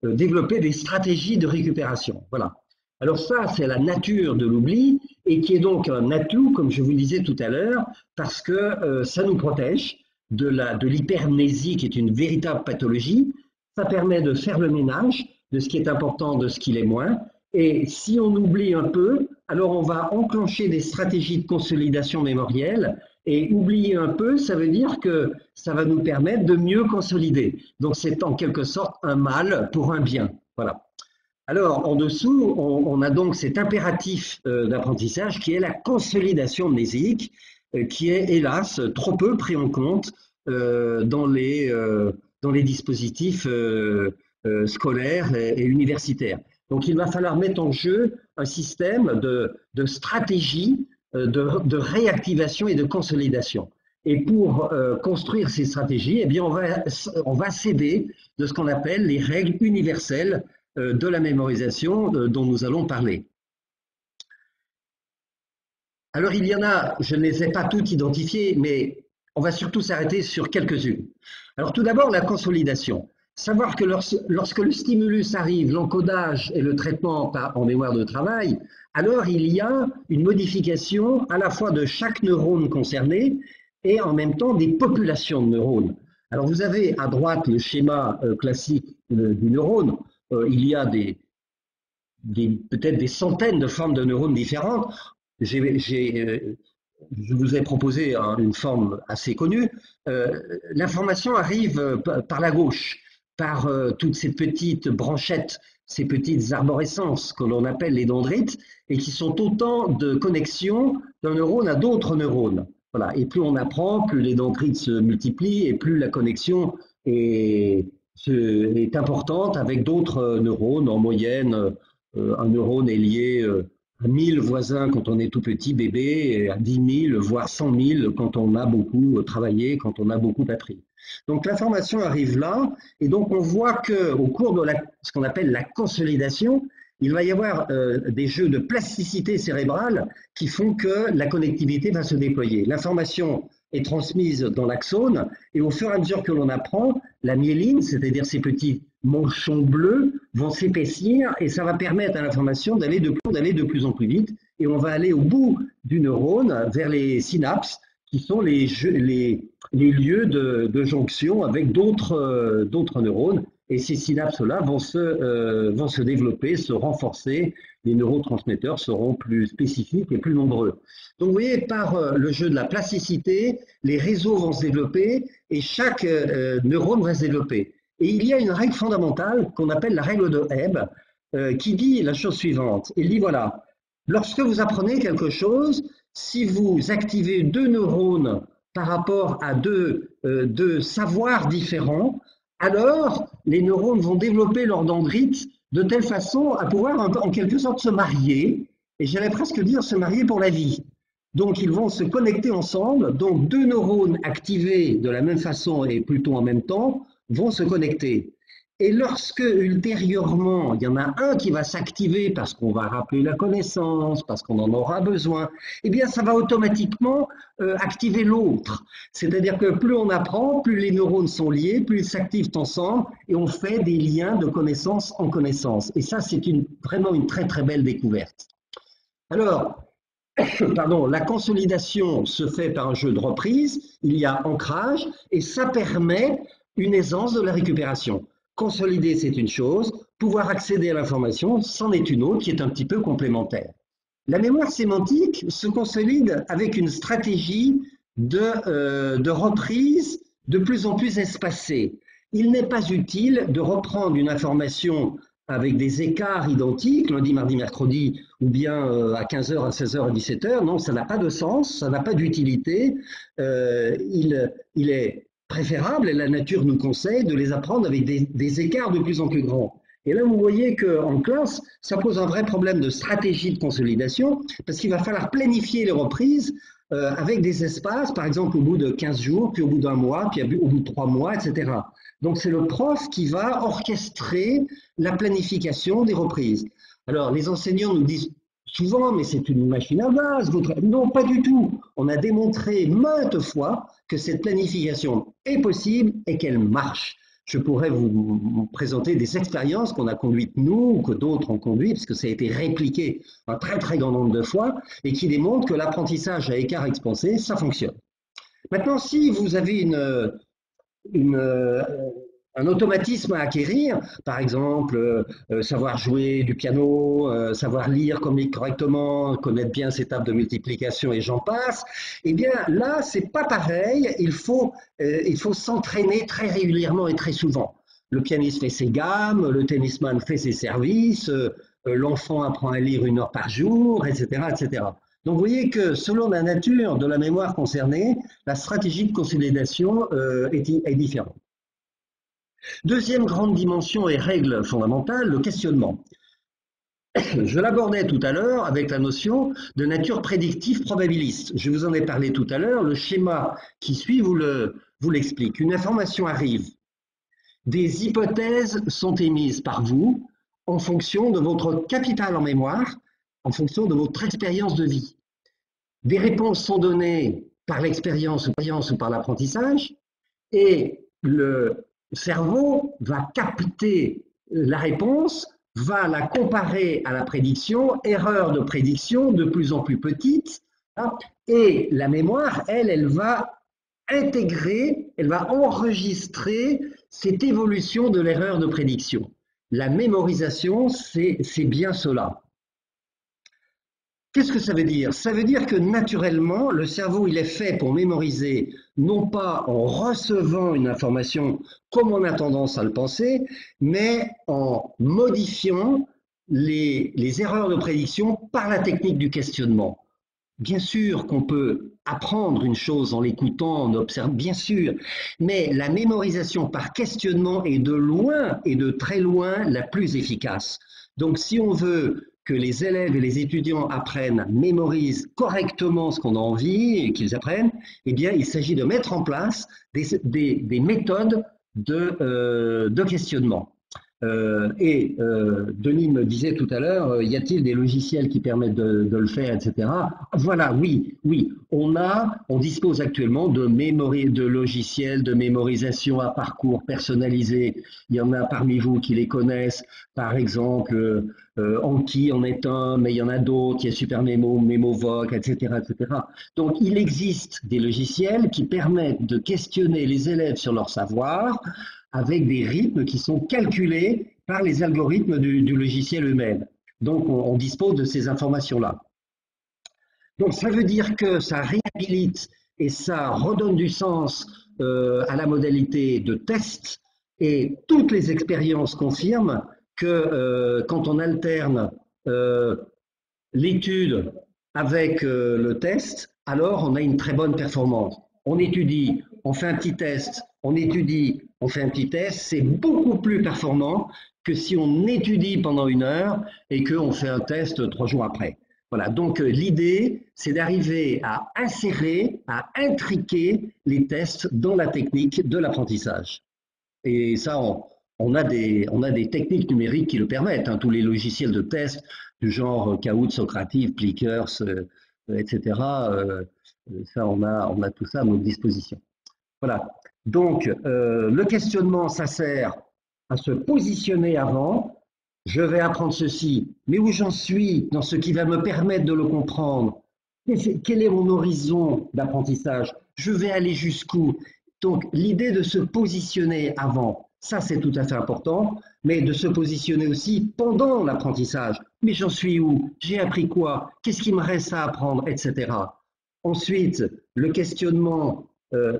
développer des stratégies de récupération. Voilà. Alors ça, c'est la nature de l'oubli et qui est donc un atout, comme je vous le disais tout à l'heure, parce que ça nous protège de l'hypermnésie qui est une véritable pathologie. Ça permet de faire le ménage de ce qui est important, de ce qui l'est moins. Et si on oublie un peu, alors on va enclencher des stratégies de consolidation mémorielle. Et oublier un peu, ça veut dire que ça va nous permettre de mieux consolider. Donc c'est en quelque sorte un mal pour un bien. Voilà. Alors, en dessous, on a donc cet impératif d'apprentissage qui est la consolidation mnésique, qui est hélas trop peu pris en compte dans les dispositifs scolaires et universitaires. Donc, il va falloir mettre en jeu un système de stratégie de réactivation et de consolidation. Et pour construire ces stratégies, eh bien, on va s'aider de ce qu'on appelle les règles universelles de la mémorisation dont nous allons parler. Alors il y en a, je ne les ai pas toutes identifiées, mais on va surtout s'arrêter sur quelques-unes. Alors tout d'abord, la consolidation. Savoir que lorsque le stimulus arrive, l'encodage et le traitement en mémoire de travail, alors il y a une modification à la fois de chaque neurone concerné et en même temps des populations de neurones. Alors vous avez à droite le schéma classique du neurone. Il y a peut-être des centaines de formes de neurones différentes. Je vous ai proposé une forme assez connue. L'information arrive par la gauche, par toutes ces petites branchettes, ces petites arborescences que l'on appelle les dendrites, et qui sont autant de connexions d'un neurone à d'autres neurones. Voilà. Et plus on apprend, plus les dendrites se multiplient et plus la connexion est importante avec d'autres neurones. En moyenne, un neurone est lié à 1000 voisins quand on est tout petit bébé, et à 10 000, voire 100 000 quand on a beaucoup travaillé, quand on a beaucoup appris. Donc l'information arrive là, et donc on voit qu'au cours de ce qu'on appelle la consolidation, il va y avoir des jeux de plasticité cérébrale qui font que la connectivité va se déployer. L'information est transmise dans l'axone, et au fur et à mesure que l'on apprend, la myéline, c'est-à-dire ces petits manchons bleus, vont s'épaissir et ça va permettre à l'information d'aller de plus en plus vite. Et on va aller au bout du neurone, vers les synapses, qui sont les lieux de jonction avec d'autres neurones. Et ces synapses-là vont se développer, se renforcer. Les neurotransmetteurs seront plus spécifiques et plus nombreux. Donc vous voyez, par le jeu de la plasticité, les réseaux vont se développer et chaque neurone va se développer. Et il y a une règle fondamentale qu'on appelle la règle de Hebb, qui dit la chose suivante. Il dit voilà, lorsque vous apprenez quelque chose, si vous activez deux neurones par rapport à deux savoirs différents, alors les neurones vont développer leur dendrite de telle façon à pouvoir en quelque sorte se marier, et j'allais presque dire se marier pour la vie. Donc ils vont se connecter ensemble, donc deux neurones activés de la même façon et plutôt en même temps vont se connecter. Et lorsque ultérieurement, il y en a un qui va s'activer parce qu'on va rappeler la connaissance, parce qu'on en aura besoin, eh bien ça va automatiquement activer l'autre. C'est-à-dire que plus on apprend, plus les neurones sont liés, plus ils s'activent ensemble et on fait des liens de connaissance en connaissance. Et ça, c'est vraiment une très très belle découverte. Alors, pardon, la consolidation se fait par un jeu de reprise, il y a ancrage et ça permet une aisance de la récupération. Consolider, c'est une chose, pouvoir accéder à l'information, c'en est une autre qui est un petit peu complémentaire. La mémoire sémantique se consolide avec une stratégie de reprise de plus en plus espacée. Il n'est pas utile de reprendre une information avec des écarts identiques, lundi, mardi, mercredi, ou bien à 15h, à 16h, à 17h. Non, ça n'a pas de sens, ça n'a pas d'utilité. Il est préférable, et la nature nous conseille, de les apprendre avec des écarts de plus en plus grands. Et là, vous voyez qu'en classe, ça pose un vrai problème de stratégie de consolidation, parce qu'il va falloir planifier les reprises avec des espaces, par exemple au bout de 15 jours, puis au bout d'un mois, puis au bout de 3 mois, etc. Donc c'est le prof qui va orchestrer la planification des reprises. Alors les enseignants nous disent souvent, mais c'est une machine à vase. Non, pas du tout. On a démontré maintes fois que cette planification est possible et qu'elle marche. Je pourrais vous présenter des expériences qu'on a conduites nous ou que d'autres ont conduites, parce que ça a été répliqué un très très grand nombre de fois, et qui démontrent que l'apprentissage à écart expansé, ça fonctionne. Maintenant, si vous avez un automatisme à acquérir, par exemple, savoir jouer du piano, savoir lire correctement, connaître bien ses tables de multiplication et j'en passe, eh bien là, c'est pas pareil, il faut s'entraîner très régulièrement et très souvent. Le pianiste fait ses gammes, le tennisman fait ses services, l'enfant apprend à lire 1 heure par jour, etc., etc. Donc vous voyez que selon la nature de la mémoire concernée, la stratégie de consolidation est différente. Deuxième grande dimension et règle fondamentale, le questionnement. Je l'abordais tout à l'heure avec la notion de nature prédictive probabiliste. Je vous en ai parlé tout à l'heure, le schéma qui suit vous l'explique. Une information arrive, des hypothèses sont émises par vous en fonction de votre capital en mémoire, en fonction de votre expérience de vie. des réponses sont données par l'expérience ou par l'apprentissage, et le cerveau va capter la réponse, va la comparer à la prédiction, erreur de prédiction de plus en plus petite, hein, et la mémoire, elle va intégrer, elle va enregistrer cette évolution de l'erreur de prédiction. La mémorisation, c'est bien cela. Qu'est-ce que ça veut dire? Ça veut dire que naturellement, le cerveau, il est fait pour mémoriser, non pas en recevant une information comme on a tendance à le penser, mais en modifiant les erreurs de prédiction par la technique du questionnement. Bien sûr qu'on peut apprendre une chose en l'écoutant, en observant, bien sûr, mais la mémorisation par questionnement est de loin et de très loin la plus efficace. Donc si on veut que les élèves et les étudiants apprennent, mémorisent correctement ce qu'on a envie et qu'ils apprennent, eh bien il s'agit de mettre en place des méthodes de questionnement. Denis me disait tout à l'heure, y a-t-il des logiciels qui permettent de le faire, etc. Voilà, oui, oui, on dispose actuellement de logiciels de mémorisation à parcours personnalisés. Il y en a parmi vous qui les connaissent, par exemple, Anki en est un, mais il y en a d'autres, il y a SuperMemo, MemoVoc, etc., etc. Donc, il existe des logiciels qui permettent de questionner les élèves sur leur savoir, avec des rythmes qui sont calculés par les algorithmes du logiciel eux-mêmes. Donc, on dispose de ces informations-là. Donc, ça veut dire que ça réhabilite et ça redonne du sens à la modalité de test. Et toutes les expériences confirment que quand on alterne l'étude avec le test, alors on a une très bonne performance. On étudie, on fait un petit test, on étudie, on fait un petit test, c'est beaucoup plus performant que si on étudie pendant 1 heure et qu'on fait un test 3 jours après. Voilà, donc l'idée, c'est d'arriver à insérer, à intriquer les tests dans la technique de l'apprentissage. Et ça, on a des techniques numériques qui le permettent, hein, tous les logiciels de test du genre Kahoot, Socrative, Plickers, etc. Ça, on a tout ça à notre disposition. Voilà. Donc, le questionnement, ça sert à se positionner avant. Je vais apprendre ceci, mais où j'en suis dans ce qui va me permettre de le comprendre? Quel est mon horizon d'apprentissage? Je vais aller jusqu'où? Donc, l'idée de se positionner avant, ça c'est tout à fait important, mais de se positionner aussi pendant l'apprentissage. Mais j'en suis où? J'ai appris quoi? Qu'est-ce qui me reste à apprendre, etc. Ensuite, le questionnement,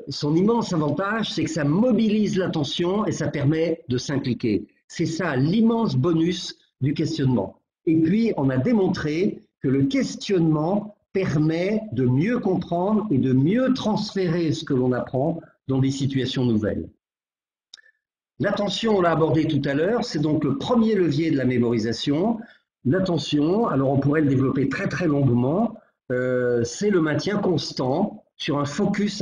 son immense avantage, c'est que ça mobilise l'attention et ça permet de s'impliquer. C'est ça l'immense bonus du questionnement. Et puis, on a démontré que le questionnement permet de mieux comprendre et de mieux transférer ce que l'on apprend dans des situations nouvelles. L'attention, on l'a abordé tout à l'heure, c'est donc le premier levier de la mémorisation. L'attention, alors on pourrait le développer très très longuement, c'est le maintien constant sur un focus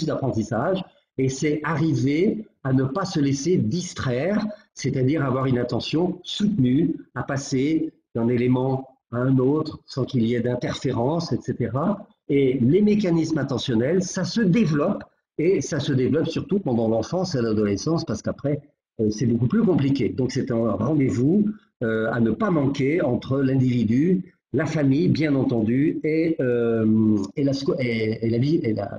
d'apprentissage et c'est arriver à ne pas se laisser distraire, c'est-à-dire avoir une attention soutenue, à passer d'un élément à un autre sans qu'il y ait d'interférence, etc. Et les mécanismes attentionnels, ça se développe et ça se développe surtout pendant l'enfance et l'adolescence parce qu'après, c'est beaucoup plus compliqué. Donc c'est un rendez-vous à ne pas manquer entre l'individu, la famille, bien entendu, et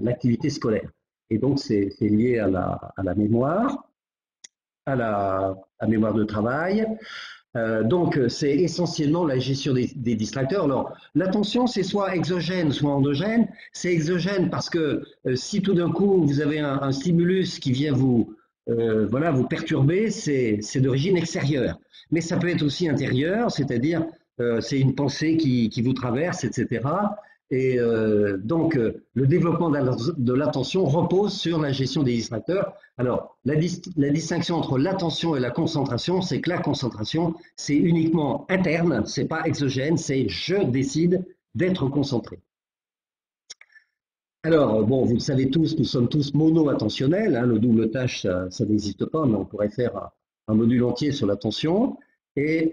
l'activité scolaire. Et donc c'est lié à la mémoire, à la mémoire de travail. Donc, c'est essentiellement la gestion des distracteurs. Alors, l'attention, c'est soit exogène, soit endogène. C'est exogène parce que si tout d'un coup, vous avez un stimulus qui vient voilà, vous perturber, c'est d'origine extérieure. Mais ça peut être aussi intérieur, c'est-à-dire c'est une pensée qui vous traverse, etc. Et donc, le développement de l'attention repose sur la gestion des distracteurs. Alors, la distinction entre l'attention et la concentration, c'est que la concentration, c'est uniquement interne, c'est pas exogène, c'est je décide d'être concentré. Alors, bon, vous le savez tous, nous sommes tous mono-attentionnels, hein, le double tâche, ça n'existe pas, mais on pourrait faire un module entier sur l'attention. Et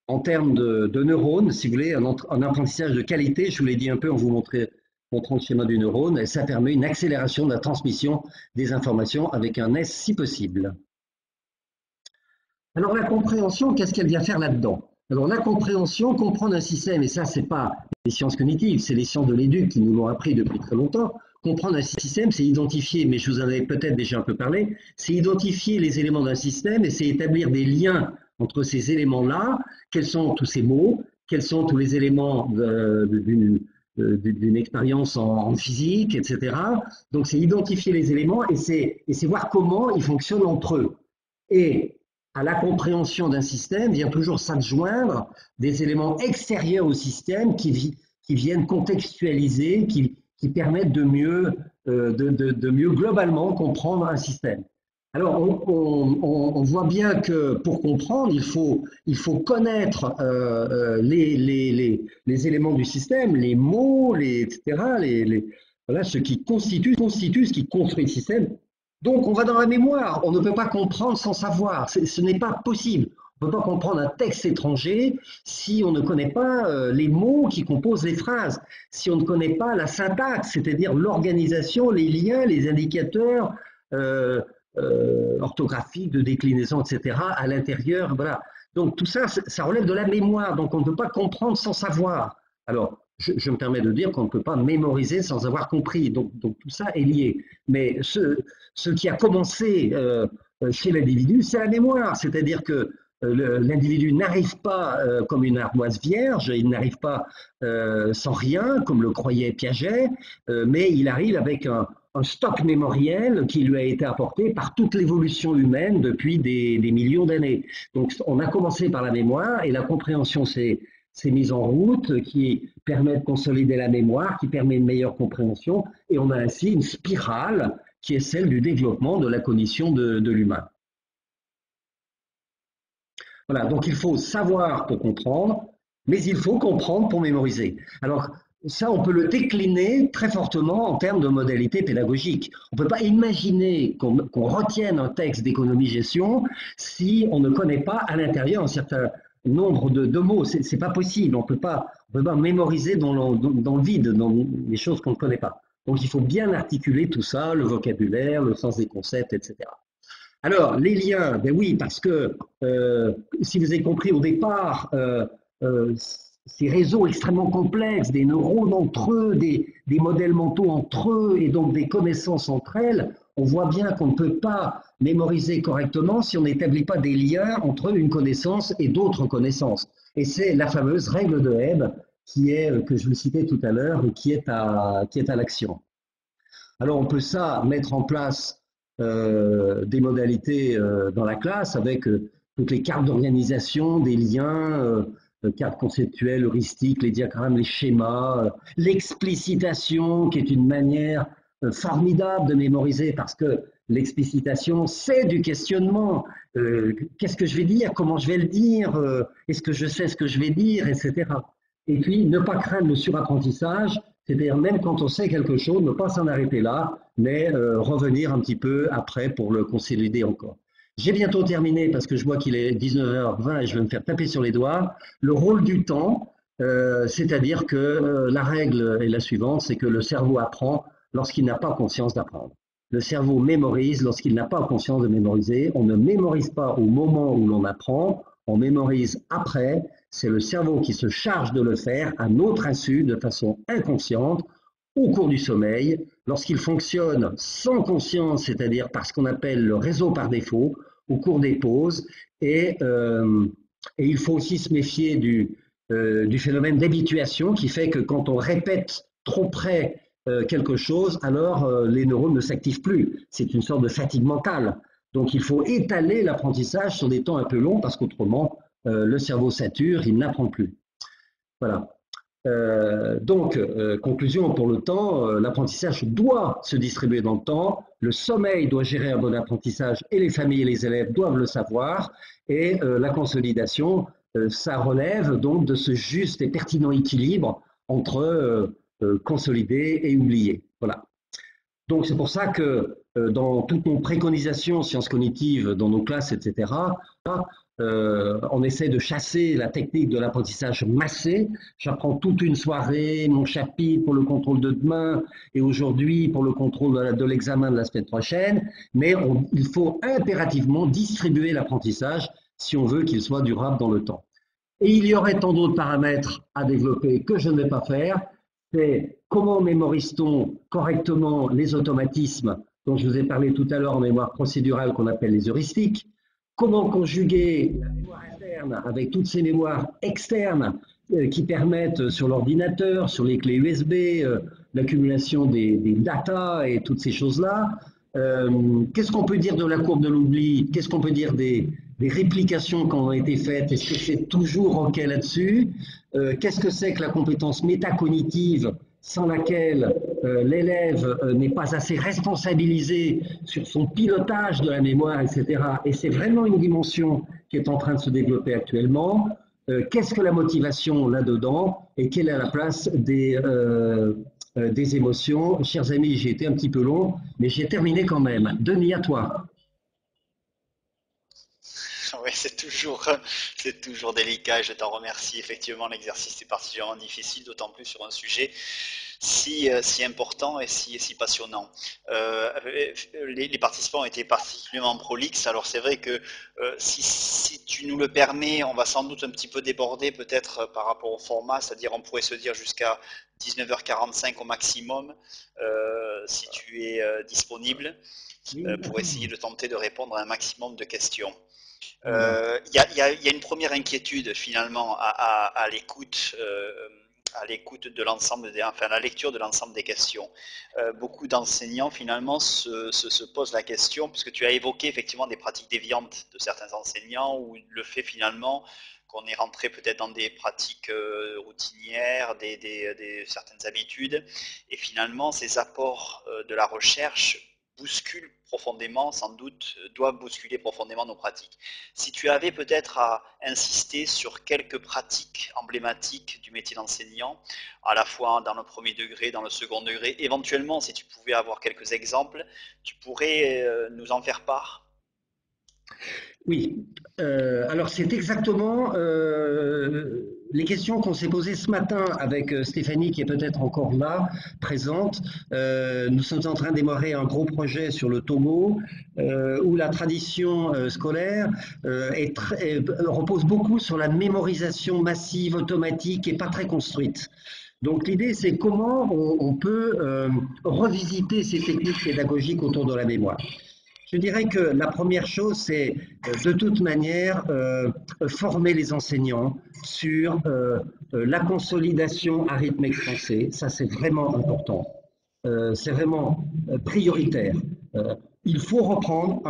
en termes de neurones, si vous voulez, un apprentissage de qualité, je vous l'ai dit un peu en vous montrant le schéma du neurone, et ça permet une accélération de la transmission des informations avec un S si possible. Alors la compréhension, qu'est-ce qu'elle vient faire là-dedans? Alors la compréhension, comprendre un système, et ça c'est pas les sciences cognitives, c'est les sciences de l'éduc qui nous l'ont appris depuis très longtemps. Comprendre un système, c'est identifier, mais je vous en avais peut-être déjà un peu parlé, c'est identifier les éléments d'un système et c'est établir des liens entre ces éléments-là. Quels sont tous ces mots? Quels sont tous les éléments d'une expérience en physique, etc. Donc c'est identifier les éléments et c'est voir comment ils fonctionnent entre eux. Et à la compréhension d'un système vient toujours s'adjoindre des éléments extérieurs au système qui viennent contextualiser, qui permettent de mieux globalement comprendre un système. Alors, on voit bien que pour comprendre, il faut connaître les éléments du système, les mots, etc., voilà, ce qui constitue ce qui construit le système. Donc, on va dans la mémoire. On ne peut pas comprendre sans savoir. Ce n'est pas possible. On ne peut pas comprendre un texte étranger si on ne connaît pas les mots qui composent les phrases, si on ne connaît pas la syntaxe, c'est-à-dire l'organisation, les liens, les indicateurs orthographiques, de déclinaison, etc. à l'intérieur. Voilà. Donc, tout ça, ça relève de la mémoire. Donc, on ne peut pas comprendre sans savoir. Alors, je me permets de dire qu'on ne peut pas mémoriser sans avoir compris. Donc tout ça est lié. Mais ce qui a commencé chez l'individu, c'est la mémoire. C'est-à-dire que l'individu n'arrive pas comme une armoise vierge, il n'arrive pas sans rien, comme le croyait Piaget, mais il arrive avec un stock mémoriel qui lui a été apporté par toute l'évolution humaine depuis des millions d'années. Donc on a commencé par la mémoire et la compréhension, c'est mise en route, qui permet de consolider la mémoire, qui permet une meilleure compréhension, et on a ainsi une spirale qui est celle du développement de la cognition de l'humain. Voilà, donc il faut savoir pour comprendre, mais il faut comprendre pour mémoriser. Alors, ça, on peut le décliner très fortement en termes de modalités pédagogiques. On ne peut pas imaginer qu'on retienne un texte d'économie-gestion si on ne connaît pas à l'intérieur un certain nombre de mots. C'est pas possible. On peut pas mémoriser dans le vide, dans les choses qu'on ne connaît pas. Donc, il faut bien articuler tout ça, le vocabulaire, le sens des concepts, etc. Alors, les liens, ben oui, parce que si vous avez compris au départ, ces réseaux extrêmement complexes, des neurones entre eux, des modèles mentaux entre eux et donc des connaissances entre elles, on voit bien qu'on ne peut pas mémoriser correctement si on n'établit pas des liens entre une connaissance et d'autres connaissances. Et c'est la fameuse règle de Hebb que je vous citais tout à l'heure, qui est à l'action. Alors on peut mettre en place des modalités dans la classe avec toutes les cartes d'organisation, des liens, cartes conceptuelles, heuristiques, les diagrammes, les schémas, l'explicitation qui est une manière formidable de mémoriser parce que l'explicitation, c'est du questionnement. Qu'est-ce que je vais dire? Comment je vais le dire? Est-ce que je sais ce que je vais dire? Etc. Et puis, ne pas craindre le surapprentissage, c'est-à-dire même quand on sait quelque chose, ne pas s'en arrêter là, mais revenir un petit peu après pour le consolider encore. J'ai bientôt terminé parce que je vois qu'il est 19h20 et je vais me faire taper sur les doigts. Le rôle du temps, c'est-à-dire que la règle est la suivante, c'est que le cerveau apprend lorsqu'il n'a pas conscience d'apprendre. Le cerveau mémorise lorsqu'il n'a pas conscience de mémoriser. On ne mémorise pas au moment où l'on apprend, on mémorise après. C'est le cerveau qui se charge de le faire à notre insu, de façon inconsciente, au cours du sommeil, lorsqu'il fonctionne sans conscience, c'est-à-dire par ce qu'on appelle le réseau par défaut, au cours des pauses. Et il faut aussi se méfier du phénomène d'habituation qui fait que quand on répète trop près quelque chose, alors les neurones ne s'activent plus. C'est une sorte de fatigue mentale. Donc il faut étaler l'apprentissage sur des temps un peu longs parce qu'autrement, le cerveau sature, il n'apprend plus. Voilà. Conclusion pour le temps, l'apprentissage doit se distribuer dans le temps, le sommeil doit gérer un bon apprentissage et les familles et les élèves doivent le savoir, et la consolidation, ça relève donc de ce juste et pertinent équilibre entre consolider et oublier. Voilà. Donc c'est pour ça que dans toutes nos préconisations sciences cognitives, dans nos classes, etc., On essaie de chasser la technique de l'apprentissage massé. J'apprends toute une soirée, mon chapitre pour le contrôle de demain et aujourd'hui pour le contrôle de l'examen de la semaine prochaine. Mais il faut impérativement distribuer l'apprentissage si on veut qu'il soit durable dans le temps. Et il y aurait tant d'autres paramètres à développer que je ne vais pas faire. C'est comment mémorise-t-on correctement les automatismes dont je vous ai parlé tout à l'heure en mémoire procédurale qu'on appelle les heuristiques. Comment conjuguer la mémoire interne avec toutes ces mémoires externes qui permettent sur l'ordinateur, sur les clés USB, l'accumulation des data et toutes ces choses-là. Qu'est-ce qu'on peut dire de la courbe de l'oubli? Qu'est-ce qu'on peut dire des réplications qui ont été faites? Est-ce que c'est toujours OK là-dessus? Qu'est-ce que c'est que la compétence métacognitive sans laquelle l'élève n'est pas assez responsabilisé sur son pilotage de la mémoire, etc. Et c'est vraiment une dimension qui est en train de se développer actuellement. Qu'est-ce que la motivation là-dedans et quelle est la place des émotions? Chers amis, j'ai été un petit peu long, mais j'ai terminé quand même. Denis, à toi. Oui, c'est toujours délicat et je t'en remercie. Effectivement, l'exercice est particulièrement difficile, d'autant plus sur un sujet si important et si passionnant. Les participants ont été particulièrement prolixes. Alors c'est vrai que si tu nous le permets, on va sans doute un petit peu déborder peut-être par rapport au format, c'est-à-dire on pourrait se dire jusqu'à 19h45 au maximum, si tu es disponible, pour essayer de tenter de répondre à un maximum de questions. Il y a une première inquiétude finalement à l'écoute de l'ensemble enfin la lecture de l'ensemble des questions. Beaucoup d'enseignants finalement se posent la question, puisque tu as évoqué effectivement des pratiques déviantes de certains enseignants, ou le fait finalement qu'on est rentré peut-être dans des pratiques routinières, certaines habitudes, et finalement ces apports de la recherche bousculent profondément, sans doute, doivent bousculer profondément nos pratiques. Si tu avais peut-être à insister sur quelques pratiques emblématiques du métier d'enseignant, à la fois dans le premier degré, dans le second degré, éventuellement, si tu pouvais avoir quelques exemples, tu pourrais nous en faire part? Oui, alors c'est exactement les questions qu'on s'est posées ce matin avec Stéphanie, qui est peut-être encore là, présente. Nous sommes en train de démarrer un gros projet sur le Togo, où la tradition scolaire repose beaucoup sur la mémorisation massive, automatique et pas très construite. Donc l'idée, c'est comment on peut revisiter ces techniques pédagogiques autour de la mémoire. Je dirais que la première chose, c'est de toute manière former les enseignants sur la consolidation à rythme expansé. Ça, c'est vraiment important. C'est vraiment prioritaire. Il faut reprendre,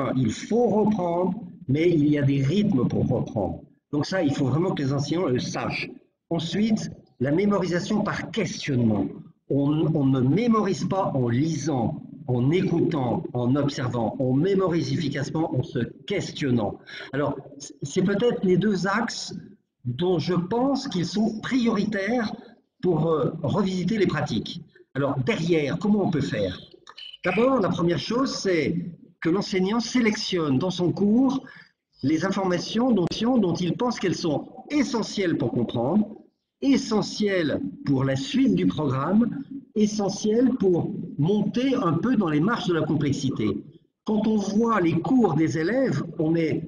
mais il y a des rythmes pour reprendre. Donc ça, il faut vraiment que les enseignants le sachent. Ensuite, la mémorisation par questionnement. On ne mémorise pas en lisant, en écoutant, en observant. On mémorise efficacement en se questionnant. Alors, c'est peut-être les deux axes dont je pense qu'ils sont prioritaires pour revisiter les pratiques. Alors, derrière, comment on peut faire? D'abord, la première chose, c'est que l'enseignant sélectionne dans son cours les informations dont il pense qu'elles sont essentielles pour comprendre, essentielles pour la suite du programme, essentielles pour monter un peu dans les marches de la complexité. Quand on voit les cours des élèves, on est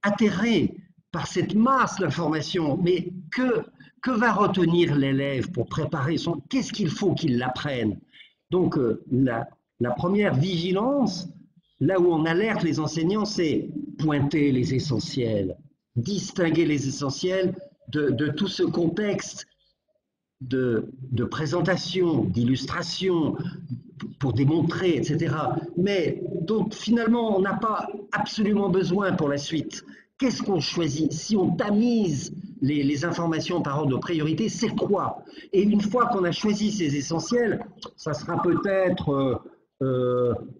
atterré par cette masse d'informations, mais que va retenir l'élève pour préparer son... Qu'est-ce qu'il faut qu'il apprenne? Donc, la première vigilance, là où on alerte les enseignants, c'est pointer les essentiels, distinguer les essentiels de tout ce contexte de présentation, d'illustration, pour démontrer, etc. Mais dont finalement on n'a pas absolument besoin pour la suite. Qu'est-ce qu'on choisit? Si on tamise les informations par ordre de priorité, c'est quoi? Et une fois qu'on a choisi ces essentiels, ça sera peut-être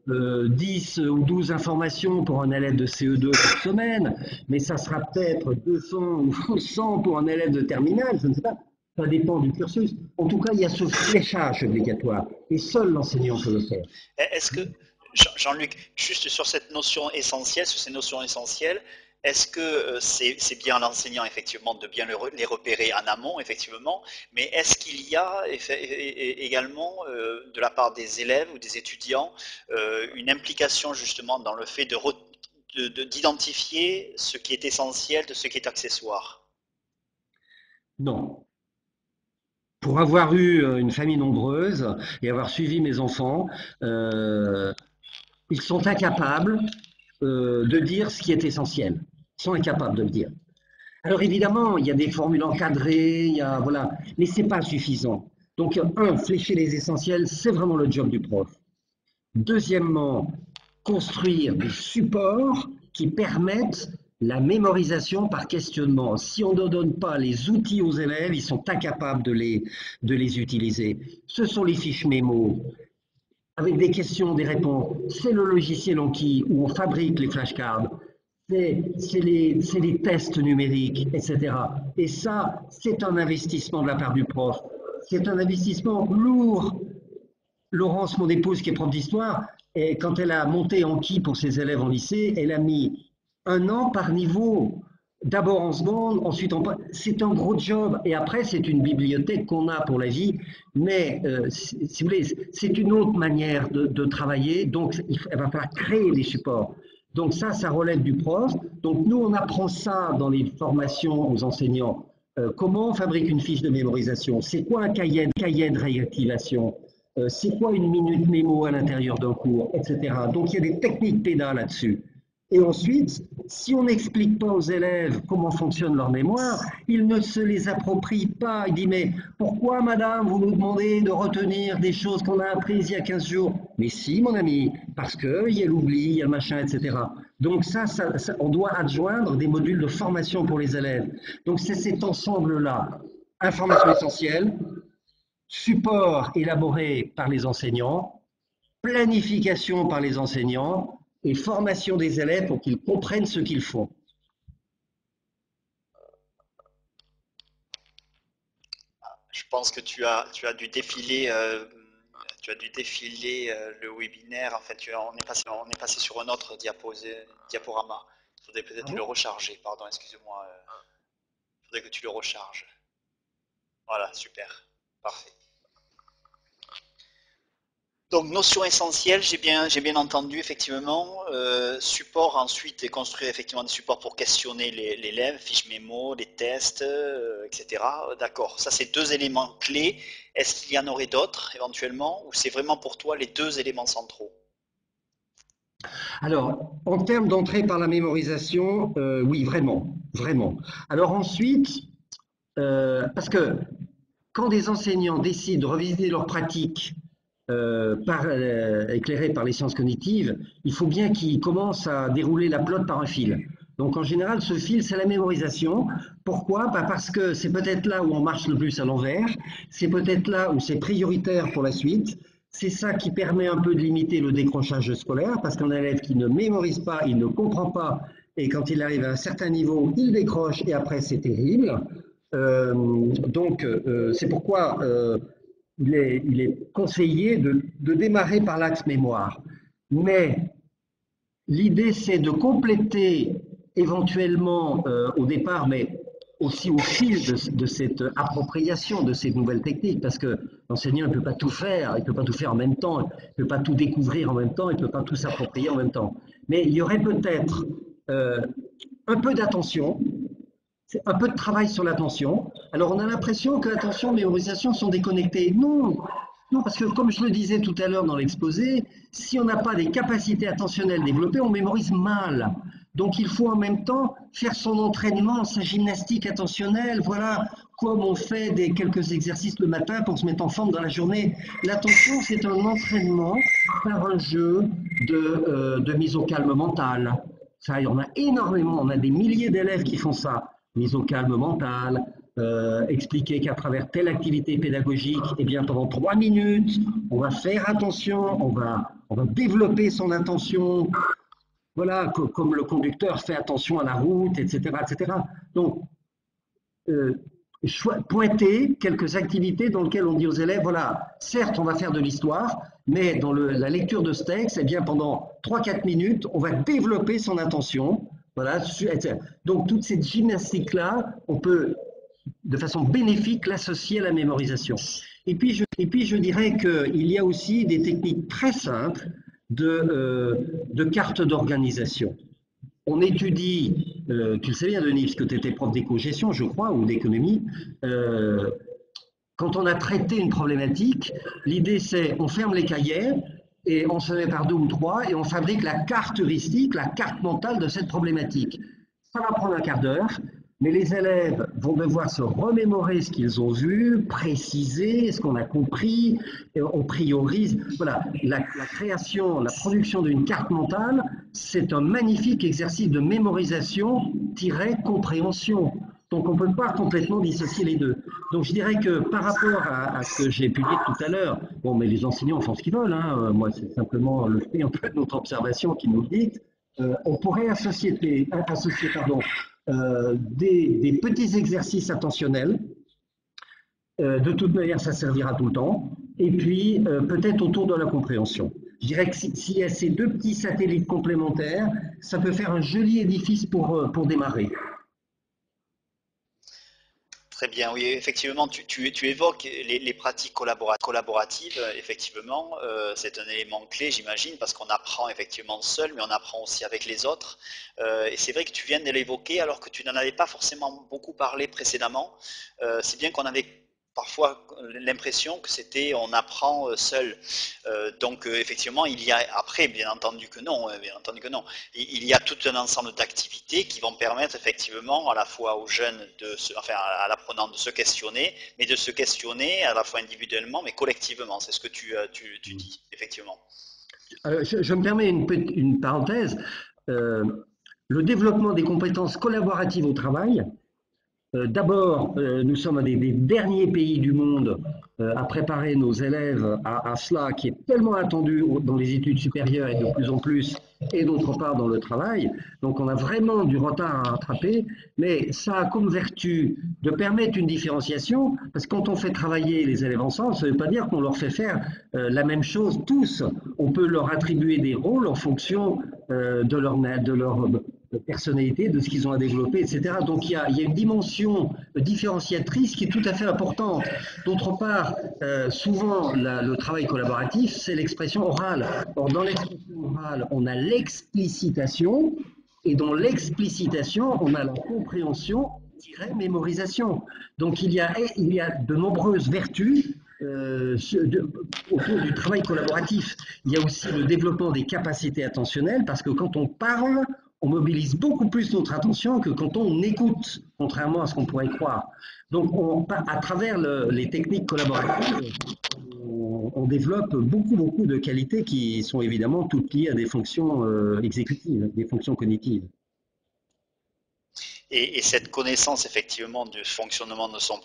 10 ou 12 informations pour un élève de CE2 par semaine, mais ça sera peut-être 200 ou 100 pour un élève de terminale, je ne sais pas. Ça dépend du cursus. En tout cas, il y a ce fléchage obligatoire et seul l'enseignant peut le faire. Est-ce que, Jean-Luc, juste sur cette notion essentielle, sur ces notions essentielles, est-ce que c'est bien l'enseignant effectivement de bien les repérer en amont effectivement, mais est-ce qu'il y a également de la part des élèves ou des étudiants une implication justement dans le fait d'identifier ce qui est essentiel de ce qui est accessoire? Non. Pour avoir eu une famille nombreuse et avoir suivi mes enfants, euh, ils sont incapables de dire ce qui est essentiel. Ils sont incapables de le dire. Alors évidemment, il y a des formules encadrées, voilà, mais c'est pas suffisant. Donc, flécher les essentiels, c'est vraiment le job du prof. Deuxièmement, construire des supports qui permettent la mémorisation par questionnement. Si on ne donne pas les outils aux élèves, ils sont incapables de les utiliser. Ce sont les fiches mémo avec des questions, des réponses. C'est le logiciel Anki où on fabrique les flashcards. C'est les tests numériques, etc. Et ça, c'est un investissement de la part du prof. C'est un investissement lourd. Laurence, mon épouse, qui est prof d'histoire, et quand elle a monté Anki pour ses élèves en lycée, elle a mis 1 an par niveau. D'abord en seconde, ensuite en... C'est un gros job. Et après, c'est une bibliothèque qu'on a pour la vie. Mais, si vous voulez, c'est une autre manière de travailler. Donc, elle va falloir créer des supports. Donc ça relève du prof. Donc nous, on apprend ça dans les formations aux enseignants. Comment on fabrique une fiche de mémorisation? C'est quoi un cahier de réactivation? C'est quoi une minute mémo à l'intérieur d'un cours, etc. Donc il y a des techniques pédales là-dessus. Et ensuite, si on n'explique pas aux élèves comment fonctionne leur mémoire, ils ne se les approprient pas. Il dit, mais pourquoi, madame, vous nous demandez de retenir des choses qu'on a apprises il y a 15 jours? Mais si, mon ami, parce qu'il y a l'oubli, il y a le machin, etc. Donc on doit adjoindre des modules de formation pour les élèves. Donc c'est cet ensemble-là. Information essentielle, support élaboré par les enseignants, planification par les enseignants et formation des élèves pour qu'ils comprennent ce qu'ils font. Je pense que tu as dû défiler le webinaire. En fait, on est passé sur un autre diaporama. Il faudrait peut-être le recharger. Pardon, excuse-moi. Il faudrait que tu le recharges. Voilà, super. Parfait. Donc, notion essentielle, j'ai bien entendu, effectivement. Support ensuite, et construire effectivement des supports pour questionner l'élève, fiches mémo, les tests, etc. D'accord, ça c'est deux éléments clés. Est-ce qu'il y en aurait d'autres éventuellement, ou c'est vraiment pour toi les deux éléments centraux? Alors, en termes d'entrée par la mémorisation, oui, vraiment, vraiment. Alors ensuite, parce que quand des enseignants décident de revisiter leur pratique éclairée par les sciences cognitives, il faut bien qu'ils commencent à dérouler la pelote par un fil. Donc en général, ce fil, c'est la mémorisation. Pourquoi? Parce que c'est peut-être là où on marche le plus à l'envers, c'est peut-être là où c'est prioritaire pour la suite. C'est ça qui permet un peu de limiter le décrochage scolaire, parce qu'un élève qui ne mémorise pas, il ne comprend pas, et quand il arrive à un certain niveau, il décroche, et après c'est terrible. C'est pourquoi il est conseillé de démarrer par l'axe mémoire. Mais l'idée, c'est de compléter éventuellement au départ, mais aussi au fil de cette appropriation de ces nouvelles techniques, parce que l'enseignant ne peut pas tout faire, il ne peut pas tout faire en même temps, il ne peut pas tout découvrir en même temps, il ne peut pas tout s'approprier en même temps. Mais il y aurait peut-être un peu d'attention, un peu de travail sur l'attention. Alors on a l'impression que l'attention et la mémorisation sont déconnectées. Non, non, parce que comme je le disais tout à l'heure dans l'exposé, si on n'a pas des capacités attentionnelles développées, on mémorise mal. Donc il faut en même temps faire son entraînement, sa gymnastique attentionnelle, voilà, comme on fait quelques exercices le matin pour se mettre en forme dans la journée. L'attention, c'est un entraînement par un jeu de mise au calme mental. Ça, il y en a énormément, on a des milliers d'élèves qui font ça. Mise au calme mental, expliquer qu'à travers telle activité pédagogique, eh bien, pendant 3 minutes, on va faire attention, on va développer son attention, voilà, comme le conducteur fait attention à la route, etc., etc. Donc, euh, pointer quelques activités dans lesquelles on dit aux élèves, voilà, certes, on va faire de l'histoire, mais dans la lecture de ce texte, eh bien, pendant 3-4 minutes, on va développer son attention. Voilà, etc. Donc toute cette gymnastique-là, on peut de façon bénéfique l'associer à la mémorisation. Et puis je dirais qu'il y a aussi des techniques très simples de cartes d'organisation. On étudie, tu le sais bien Denis, parce que tu étais prof d'éco-gestion, je crois, ou d'économie, quand on a traité une problématique, l'idée c'est on ferme les cahiers et on se met par 2 ou 3 et on fabrique la carte heuristique, la carte mentale de cette problématique. Ça va prendre un quart d'heure, mais les élèves vont devoir se remémorer ce qu'ils ont vu, préciser ce qu'on a compris, et on priorise. Voilà, la création, la production d'une carte mentale, c'est un magnifique exercice de mémorisation-compréhension. Donc on ne peut pas complètement dissocier les deux. Donc je dirais que par rapport à ce que j'ai pu dire tout à l'heure, bon, mais les enseignants font ce qu'ils veulent, hein. Moi c'est simplement le fait un peu de notre observation qui nous le dit. On pourrait associer des petits exercices attentionnels. De toute manière, ça servira tout le temps. Et puis, peut-être autour de la compréhension. Je dirais que s'il y a ces 2 petits satellites complémentaires, ça peut faire un joli édifice pour démarrer. Très bien, oui, effectivement, tu évoques les pratiques collaboratives, effectivement, c'est un élément clé, j'imagine, parce qu'on apprend effectivement seul, mais on apprend aussi avec les autres. Et c'est vrai que tu viens de l'évoquer, alors que tu n'en avais pas forcément beaucoup parlé précédemment. C'est bien qu'on avait parfois l'impression que c'était on apprend seul. Donc effectivement, il y a après, bien entendu que non. Il y a tout un ensemble d'activités qui vont permettre effectivement à la fois aux jeunes enfin à l'apprenant de se questionner, mais de se questionner à la fois individuellement, mais collectivement. C'est ce que tu dis, effectivement. Je me permets une parenthèse. Euh, le développement des compétences collaboratives au travail. D'abord, nous sommes un des derniers pays du monde à préparer nos élèves à cela qui est tellement attendu dans les études supérieures et de plus en plus, et d'autre part dans le travail. Donc on a vraiment du retard à rattraper, mais ça a comme vertu de permettre une différenciation, parce que quand on fait travailler les élèves ensemble, ça ne veut pas dire qu'on leur fait faire la même chose tous. On peut leur attribuer des rôles en fonction de leur personnalité, de ce qu'ils ont à développer, etc. Donc il y a une dimension différenciatrice qui est tout à fait importante. D'autre part, souvent le travail collaboratif, c'est l'expression orale. Or, dans l'expression orale, on a l'explicitation, et dans l'explicitation, on a la compréhension-mémorisation. Donc il y a de nombreuses vertus autour du travail collaboratif. Il y a aussi le développement des capacités attentionnelles, parce que quand on parle, on mobilise beaucoup plus notre attention que quand on écoute, contrairement à ce qu'on pourrait croire. Donc, à travers les techniques collaboratives, on développe beaucoup de qualités qui sont évidemment toutes liées à des fonctions exécutives, des fonctions cognitives. Et cette connaissance effectivement du fonctionnement de sa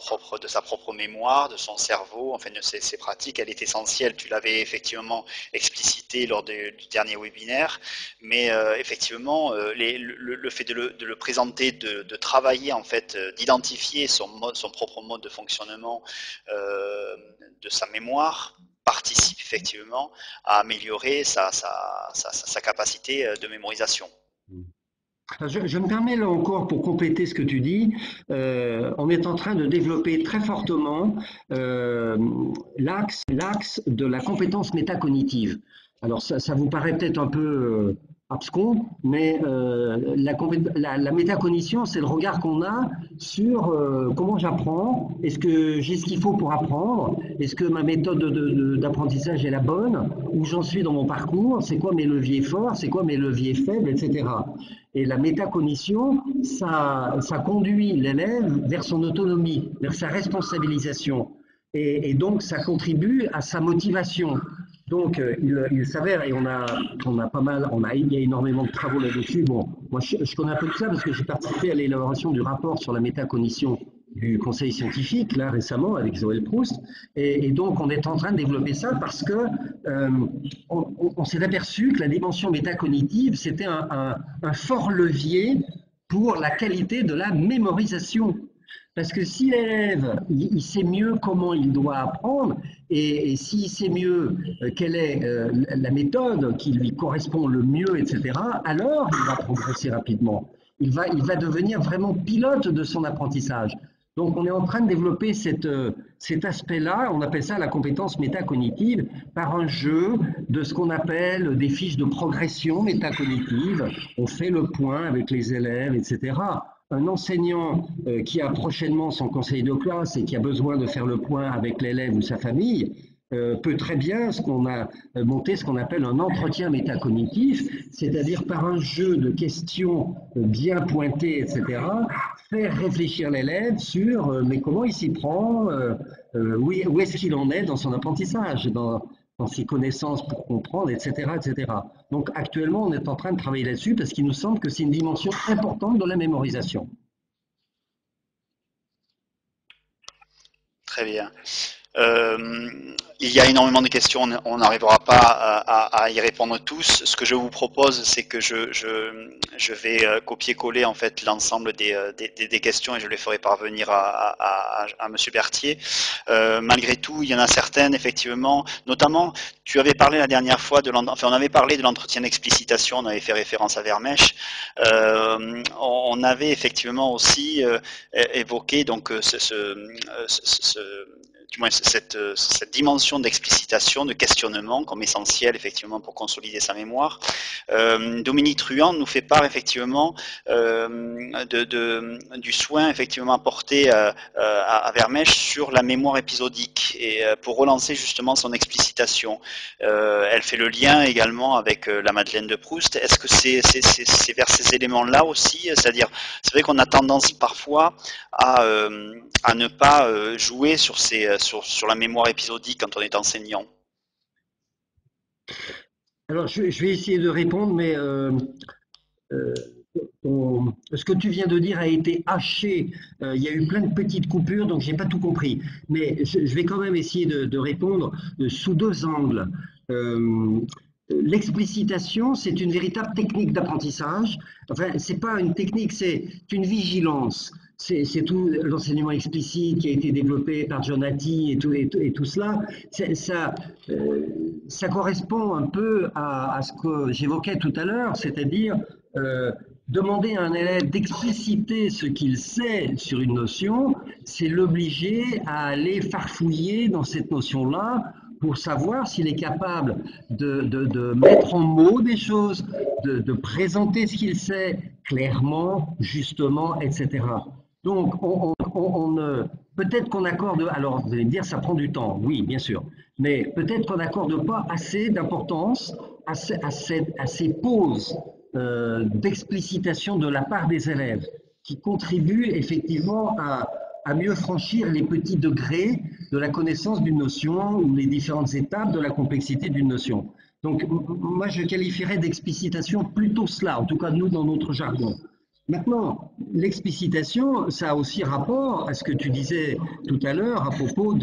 propre mémoire, de son cerveau, enfin de ses pratiques, elle est essentielle. Tu l'avais effectivement explicité lors du dernier webinaire, mais effectivement, le fait de le présenter, de travailler en fait, d'identifier son propre mode de fonctionnement de sa mémoire participe effectivement à améliorer sa capacité de mémorisation. Je me permets là encore pour compléter ce que tu dis, on est en train de développer très fortement l'axe de la compétence métacognitive. Alors ça vous paraît peut-être un peu abscon, mais la métacognition, c'est le regard qu'on a sur comment j'apprends, est-ce que j'ai ce qu'il faut pour apprendre, est-ce que ma méthode d'apprentissage est la bonne, où j'en suis dans mon parcours, c'est quoi mes leviers forts, c'est quoi mes leviers faibles, etc. Et la métacognition, ça conduit l'élève vers son autonomie, vers sa responsabilisation. Et donc, ça contribue à sa motivation. Donc, il s'avère, et il y a énormément de travaux là-dessus. Bon, moi, je connais un peu tout ça parce que j'ai participé à l'élaboration du rapport sur la métacognition du conseil scientifique, là, récemment, avec Joël Proust. Et donc, on est en train de développer ça parce que on s'est aperçu que la dimension métacognitive, c'était un fort levier pour la qualité de la mémorisation. Parce que si l'élève, il sait mieux comment il doit apprendre, et s'il sait mieux quelle est la méthode qui lui correspond le mieux, etc., alors il va progresser rapidement. il va devenir vraiment pilote de son apprentissage. Donc, on est en train de développer cet aspect-là, on appelle ça la compétence métacognitive, par un jeu de ce qu'on appelle des fiches de progression métacognitive. On fait le point avec les élèves, etc. Un enseignant qui a prochainement son conseil de classe et qui a besoin de faire le point avec l'élève ou sa famille, peut très bien monter ce qu'on appelle un entretien métacognitif, c'est-à-dire par un jeu de questions bien pointées, etc., faire réfléchir l'élève sur mais comment il s'y prend, où est-ce qu'il en est dans son apprentissage, dans ses connaissances pour comprendre, etc., etc. Donc actuellement, on est en train de travailler là-dessus parce qu'il nous semble que c'est une dimension importante de la mémorisation. Très bien. Euh, il y a énormément de questions, on n'arrivera pas à y répondre tous. Ce que je vous propose, c'est que je vais copier-coller en fait l'ensemble des questions et je les ferai parvenir à Monsieur Berthier. Malgré tout, il y en a certaines, effectivement, notamment, tu avais parlé la dernière fois on avait parlé de l'entretien d'explicitation, on avait fait référence à Vermèche. On avait effectivement aussi évoqué donc du moins cette dimension d'explicitation, de questionnement comme essentiel effectivement pour consolider sa mémoire. Dominique Truand nous fait part effectivement du soin effectivement apporté à Vermèche sur la mémoire épisodique et pour relancer justement son explicitation. Elle fait le lien également avec la Madeleine de Proust. Est-ce que c'est vers ces éléments-là aussi, c'est-à-dire c'est vrai qu'on a tendance parfois à ne pas jouer sur la mémoire épisodique quand on est enseignant. Alors, je vais essayer de répondre, mais euh, ce que tu viens de dire a été haché. Il y a eu plein de petites coupures, donc j'ai pas tout compris. Mais je vais quand même essayer de répondre sous deux angles. Euh, L'explicitation, c'est une véritable technique d'apprentissage. Enfin, c'est pas une technique, c'est une vigilance. C'est tout l'enseignement explicite qui a été développé par John Hattie et tout cela. Ça correspond un peu à ce que j'évoquais tout à l'heure, c'est-à-dire euh, demander à un élève d'expliciter ce qu'il sait sur une notion, c'est l'obliger à aller farfouiller dans cette notion-là pour savoir s'il est capable de mettre en mots des choses, de présenter ce qu'il sait clairement, justement, etc. Donc, peut-être qu'on accorde, alors vous allez me dire, ça prend du temps, oui, bien sûr, mais peut-être qu'on n'accorde pas assez d'importance à ces pauses d'explicitation de la part des élèves qui contribuent effectivement à mieux franchir les petits degrés de la connaissance d'une notion ou les différentes étapes de la complexité d'une notion. Donc, moi, je qualifierais d'explicitation plutôt cela, en tout cas nous dans notre jargon. Maintenant, l'explicitation, ça a aussi rapport à ce que tu disais tout à l'heure à propos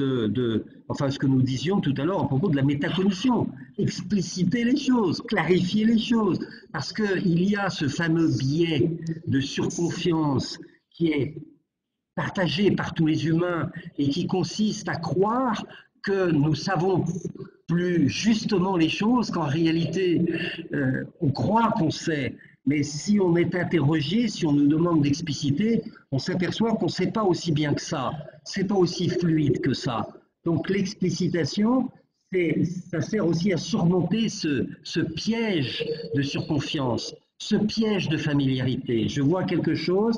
enfin ce que nous disions tout à l'heure à propos de la métacognition. Expliciter les choses, clarifier les choses, parce qu'il y a ce fameux biais de surconfiance qui est partagé par tous les humains et qui consiste à croire que nous savons plus justement les choses qu'en réalité on croit qu'on sait. Mais si on est interrogé, si on nous demande d'expliciter, on s'aperçoit qu'on ne sait pas aussi bien que ça, c'est pas aussi fluide que ça. Donc l'explicitation, ça sert aussi à surmonter ce piège de surconfiance, ce piège de familiarité. Je vois quelque chose,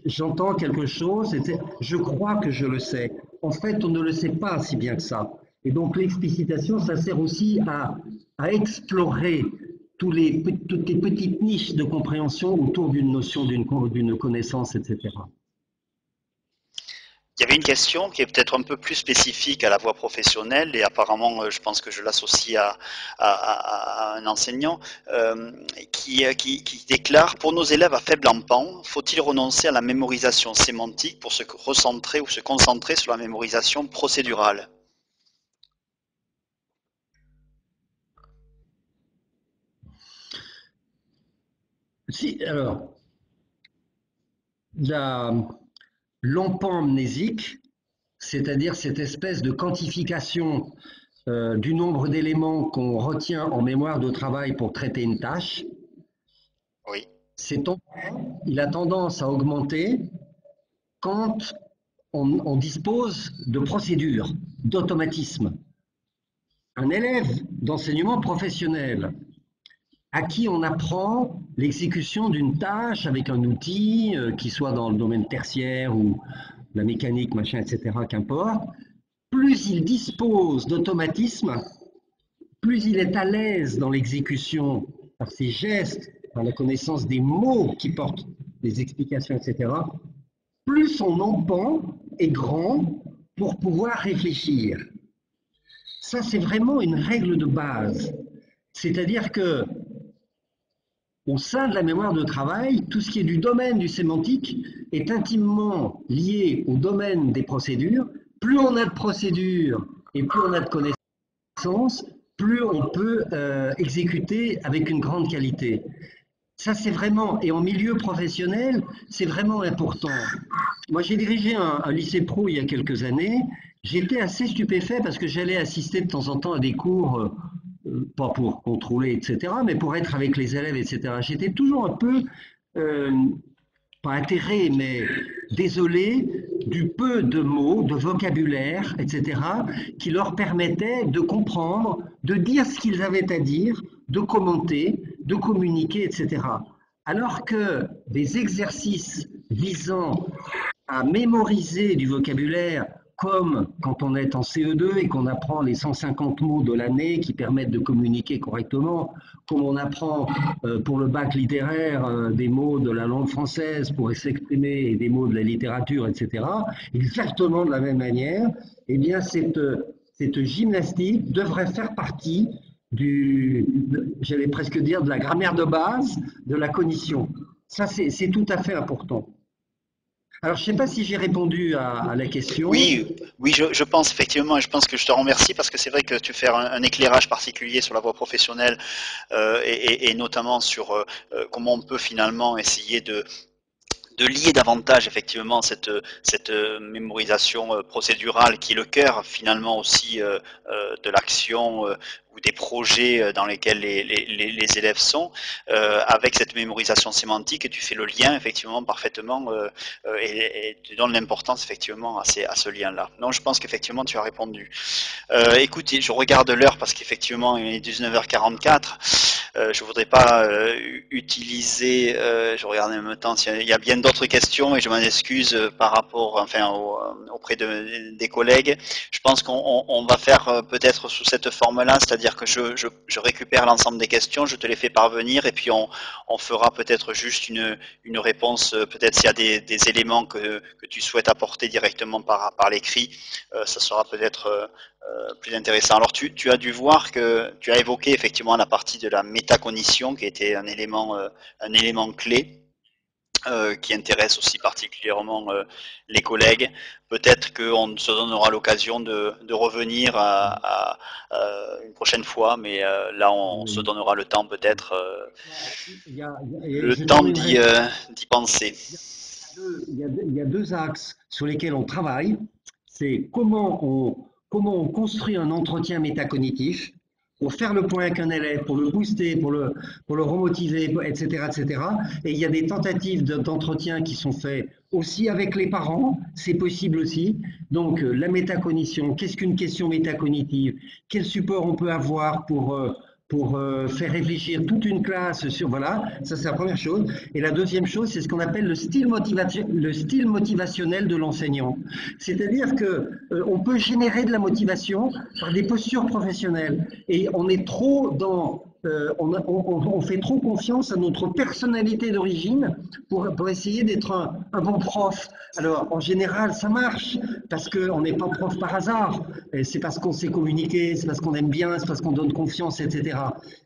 j'entends quelque chose, je crois que je le sais. En fait, on ne le sait pas si bien que ça. Et donc l'explicitation, ça sert aussi à explorer toutes les petites niches de compréhension autour d'une notion, d'une connaissance, etc. Il y avait une question qui est peut-être un peu plus spécifique à la voie professionnelle et apparemment je pense que je l'associe à un enseignant qui déclare: pour nos élèves à faible empan, faut-il renoncer à la mémorisation sémantique pour se recentrer ou se concentrer sur la mémorisation procédurale? Si, alors, l'empan-mnésique, c'est-à-dire cette espèce de quantification du nombre d'éléments qu'on retient en mémoire de travail pour traiter une tâche, Oui. cet enfant, il a tendance à augmenter quand on dispose de procédures, d'automatismes. Un élève d'enseignement professionnel à qui on apprend l'exécution d'une tâche avec un outil, qui soit dans le domaine tertiaire ou la mécanique, machin, etc., qu'importe, plus il dispose d'automatisme, plus il est à l'aise dans l'exécution par ses gestes, par la connaissance des mots qui portent les explications, etc., plus son empan est grand pour pouvoir réfléchir. Ça, c'est vraiment une règle de base. C'est-à-dire que au sein de la mémoire de travail, tout ce qui est du domaine du sémantique est intimement lié au domaine des procédures. Plus on a de procédures et plus on a de connaissances, plus on peut exécuter avec une grande qualité. Ça, c'est vraiment, et en milieu professionnel, c'est vraiment important. Moi, j'ai dirigé un lycée pro il y a quelques années. J'étais assez stupéfait parce que j'allais assister de temps en temps à des cours, pas pour contrôler, etc., mais pour être avec les élèves, etc. J'étais toujours un peu, euh, pas atterré, mais désolé du peu de mots, de vocabulaire, etc., qui leur permettaient de comprendre, de dire ce qu'ils avaient à dire, de commenter, de communiquer, etc. Alors que des exercices visant à mémoriser du vocabulaire, comme quand on est en CE2 et qu'on apprend les 150 mots de l'année qui permettent de communiquer correctement, comme on apprend pour le bac littéraire des mots de la langue française pour s'exprimer et des mots de la littérature, etc., exactement de la même manière, eh bien cette gymnastique devrait faire partie j'allais presque dire, de la grammaire de base de la cognition. Ça, c'est tout à fait important. Alors, je ne sais pas si j'ai répondu à la question. Oui, oui, je pense effectivement, et je pense que je te remercie parce que c'est vrai que tu fais un éclairage particulier sur la voie professionnelle et notamment sur comment on peut finalement essayer de lier davantage effectivement cette mémorisation procédurale qui est le cœur finalement aussi de l'action ou des projets dans lesquels les élèves sont, avec cette mémorisation sémantique, et tu fais le lien effectivement parfaitement et tu donnes l'importance effectivement à ce lien-là. Non, je pense qu'effectivement tu as répondu. Écoute, je regarde l'heure parce qu'effectivement il est 19h44. Je voudrais pas utiliser, je regarde en même temps s'il y a bien d'autres questions et je m'en excuse par rapport, enfin, auprès des collègues. Je pense qu'on va faire peut-être sous cette forme-là, c'est-à-dire que je récupère l'ensemble des questions, je te les fais parvenir et puis on fera peut-être juste une réponse, peut-être s'il y a des éléments que tu souhaites apporter directement par l'écrit, ça sera peut-être plus intéressant. Alors tu as dû voir que tu as évoqué effectivement la partie de la métacognition qui était un élément clé qui intéresse aussi particulièrement les collègues. Peut-être qu'on se donnera l'occasion de revenir une prochaine fois, mais là on se donnera le temps peut-être le Je temps terminerai. d'y penser. Il y a deux axes sur lesquels on travaille. C'est comment on construit un entretien métacognitif pour faire le point avec un élève, pour le booster, pour le remotiver, etc., etc. Et il y a des tentatives d'entretien qui sont faites aussi avec les parents, c'est possible aussi. Donc, la métacognition, qu'est-ce qu'une question métacognitive? Quel support on peut avoir pour faire réfléchir toute une classe sur, voilà, ça c'est la première chose. Et la deuxième chose, c'est ce qu'on appelle le style motivationnel de l'enseignant. C'est-à-dire que on peut générer de la motivation par des postures professionnelles. Et on est trop dans on fait trop confiance à notre personnalité d'origine pour essayer d'être un bon prof. Alors, en général, ça marche, parce qu'on n'est pas prof par hasard. C'est parce qu'on sait communiquer, c'est parce qu'on aime bien, c'est parce qu'on donne confiance, etc.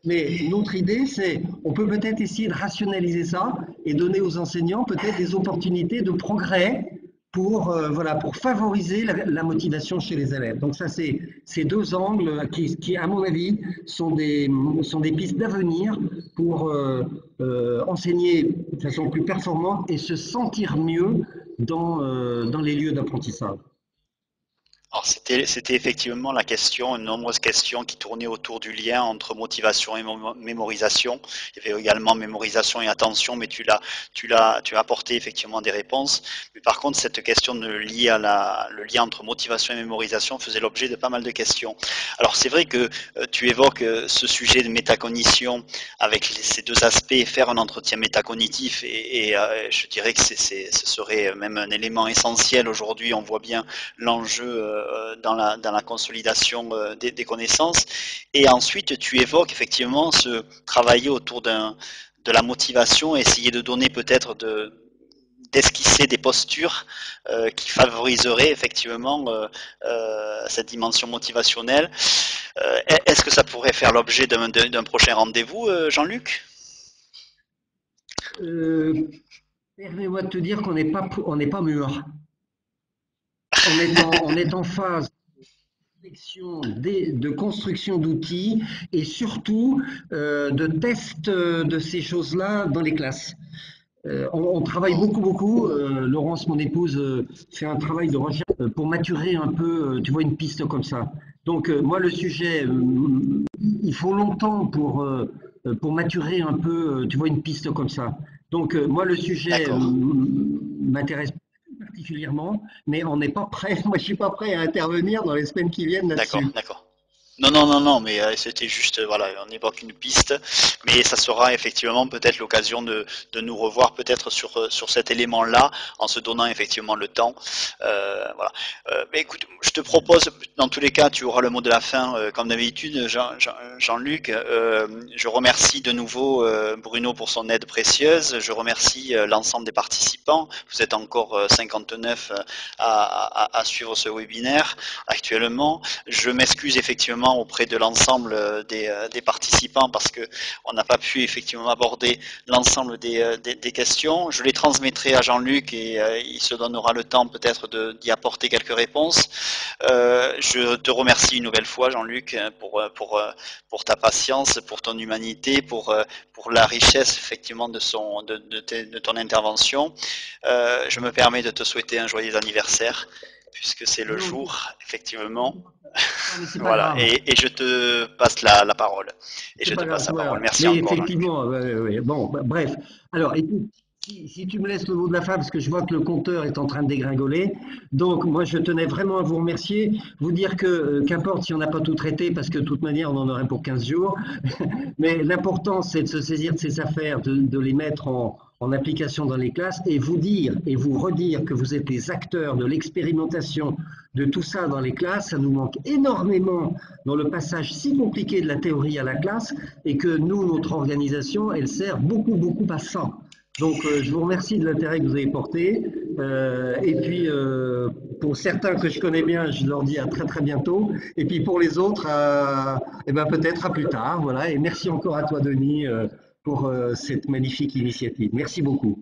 Mais notre idée, c'est, on peut peut-être essayer de rationaliser ça et donner aux enseignants peut-être des opportunités de progrès voilà, pour favoriser la motivation chez les élèves. Donc ça, c'est ces deux angles qui, à mon avis, sont des pistes d'avenir pour enseigner de façon plus performante et se sentir mieux dans les lieux d'apprentissage. Alors c'était effectivement la question, une nombreuse question qui tournait autour du lien entre motivation et mémorisation. Il y avait également mémorisation et attention, mais tu as apporté effectivement des réponses. Mais par contre, cette question de liée à le lien entre motivation et mémorisation faisait l'objet de pas mal de questions. Alors c'est vrai que tu évoques ce sujet de métacognition avec ces deux aspects, faire un entretien métacognitif je dirais que ce serait même un élément essentiel aujourd'hui. On voit bien l'enjeu dans la consolidation des connaissances. Et ensuite, tu évoques effectivement ce travailler autour de la motivation, essayer de donner peut-être d'esquisser des postures qui favoriseraient effectivement cette dimension motivationnelle. Est-ce que ça pourrait faire l'objet d'un prochain rendez-vous, Jean-Luc? Euh, Permets-moi de te dire on n'est pas mûr. On est en phase de construction d'outils et surtout de test de ces choses-là dans les classes. On travaille beaucoup, beaucoup. Laurence, mon épouse, fait un travail de recherche pour maturer un peu, tu vois, une piste comme ça. Donc, moi, le sujet, il faut longtemps pour maturer un peu, tu vois, une piste comme ça. Donc, moi, le sujet D'accord, m'intéresse particulièrement, mais on n'est pas prêt. Moi, je suis pas prêt à intervenir dans les semaines qui viennent d'accord, là-dessus. d'accord. Non, non, non, non, mais c'était juste, voilà, on évoque une piste, mais ça sera effectivement peut-être l'occasion de nous revoir peut-être sur cet élément-là, en se donnant effectivement le temps. Voilà. Mais écoute, je te propose, dans tous les cas, tu auras le mot de la fin, comme d'habitude, Jean-Luc. Je remercie de nouveau Bruno pour son aide précieuse. Je remercie l'ensemble des participants. Vous êtes encore 59 à suivre ce webinaire actuellement. Je m'excuse effectivement auprès de l'ensemble des participants parce que on n'a pas pu effectivement aborder l'ensemble des questions. Je les transmettrai à Jean-Luc et il se donnera le temps peut-être d'y apporter quelques réponses. Je te remercie une nouvelle fois, Jean-Luc, pour ta patience, pour ton humanité, pour la richesse effectivement de ton intervention. Je me permets de te souhaiter un joyeux anniversaire puisque c'est le Volontiers. jour, effectivement. Non, mais c'est pas Voilà, grave. et je te passe la parole. Et C'est je te pas grave, passe c'est la pas parole. grave. Merci Mais encore, Jean-Luc. effectivement, ouais, ouais, ouais. Bon, bref. Alors, écoute, si tu me laisses le mot de la fin, parce que je vois que le compteur est en train de dégringoler, donc moi je tenais vraiment à vous remercier, vous dire que qu'importe si on n'a pas tout traité, parce que de toute manière on en aurait pour 15 jours, mais l'important c'est de se saisir de ces affaires, de les mettre en application dans les classes et vous dire et vous redire que vous êtes les acteurs de l'expérimentation de tout ça dans les classes. Ça nous manque énormément dans le passage si compliqué de la théorie à la classe et que nous, notre organisation, elle sert beaucoup, beaucoup à ça. Donc, je vous remercie de l'intérêt que vous avez porté. Et puis, pour certains que je connais bien, je leur dis à très, très bientôt. Et puis, pour les autres, eh ben, peut-être à plus tard. Voilà. Et merci encore à toi, Denis, pour cette magnifique initiative. Merci beaucoup.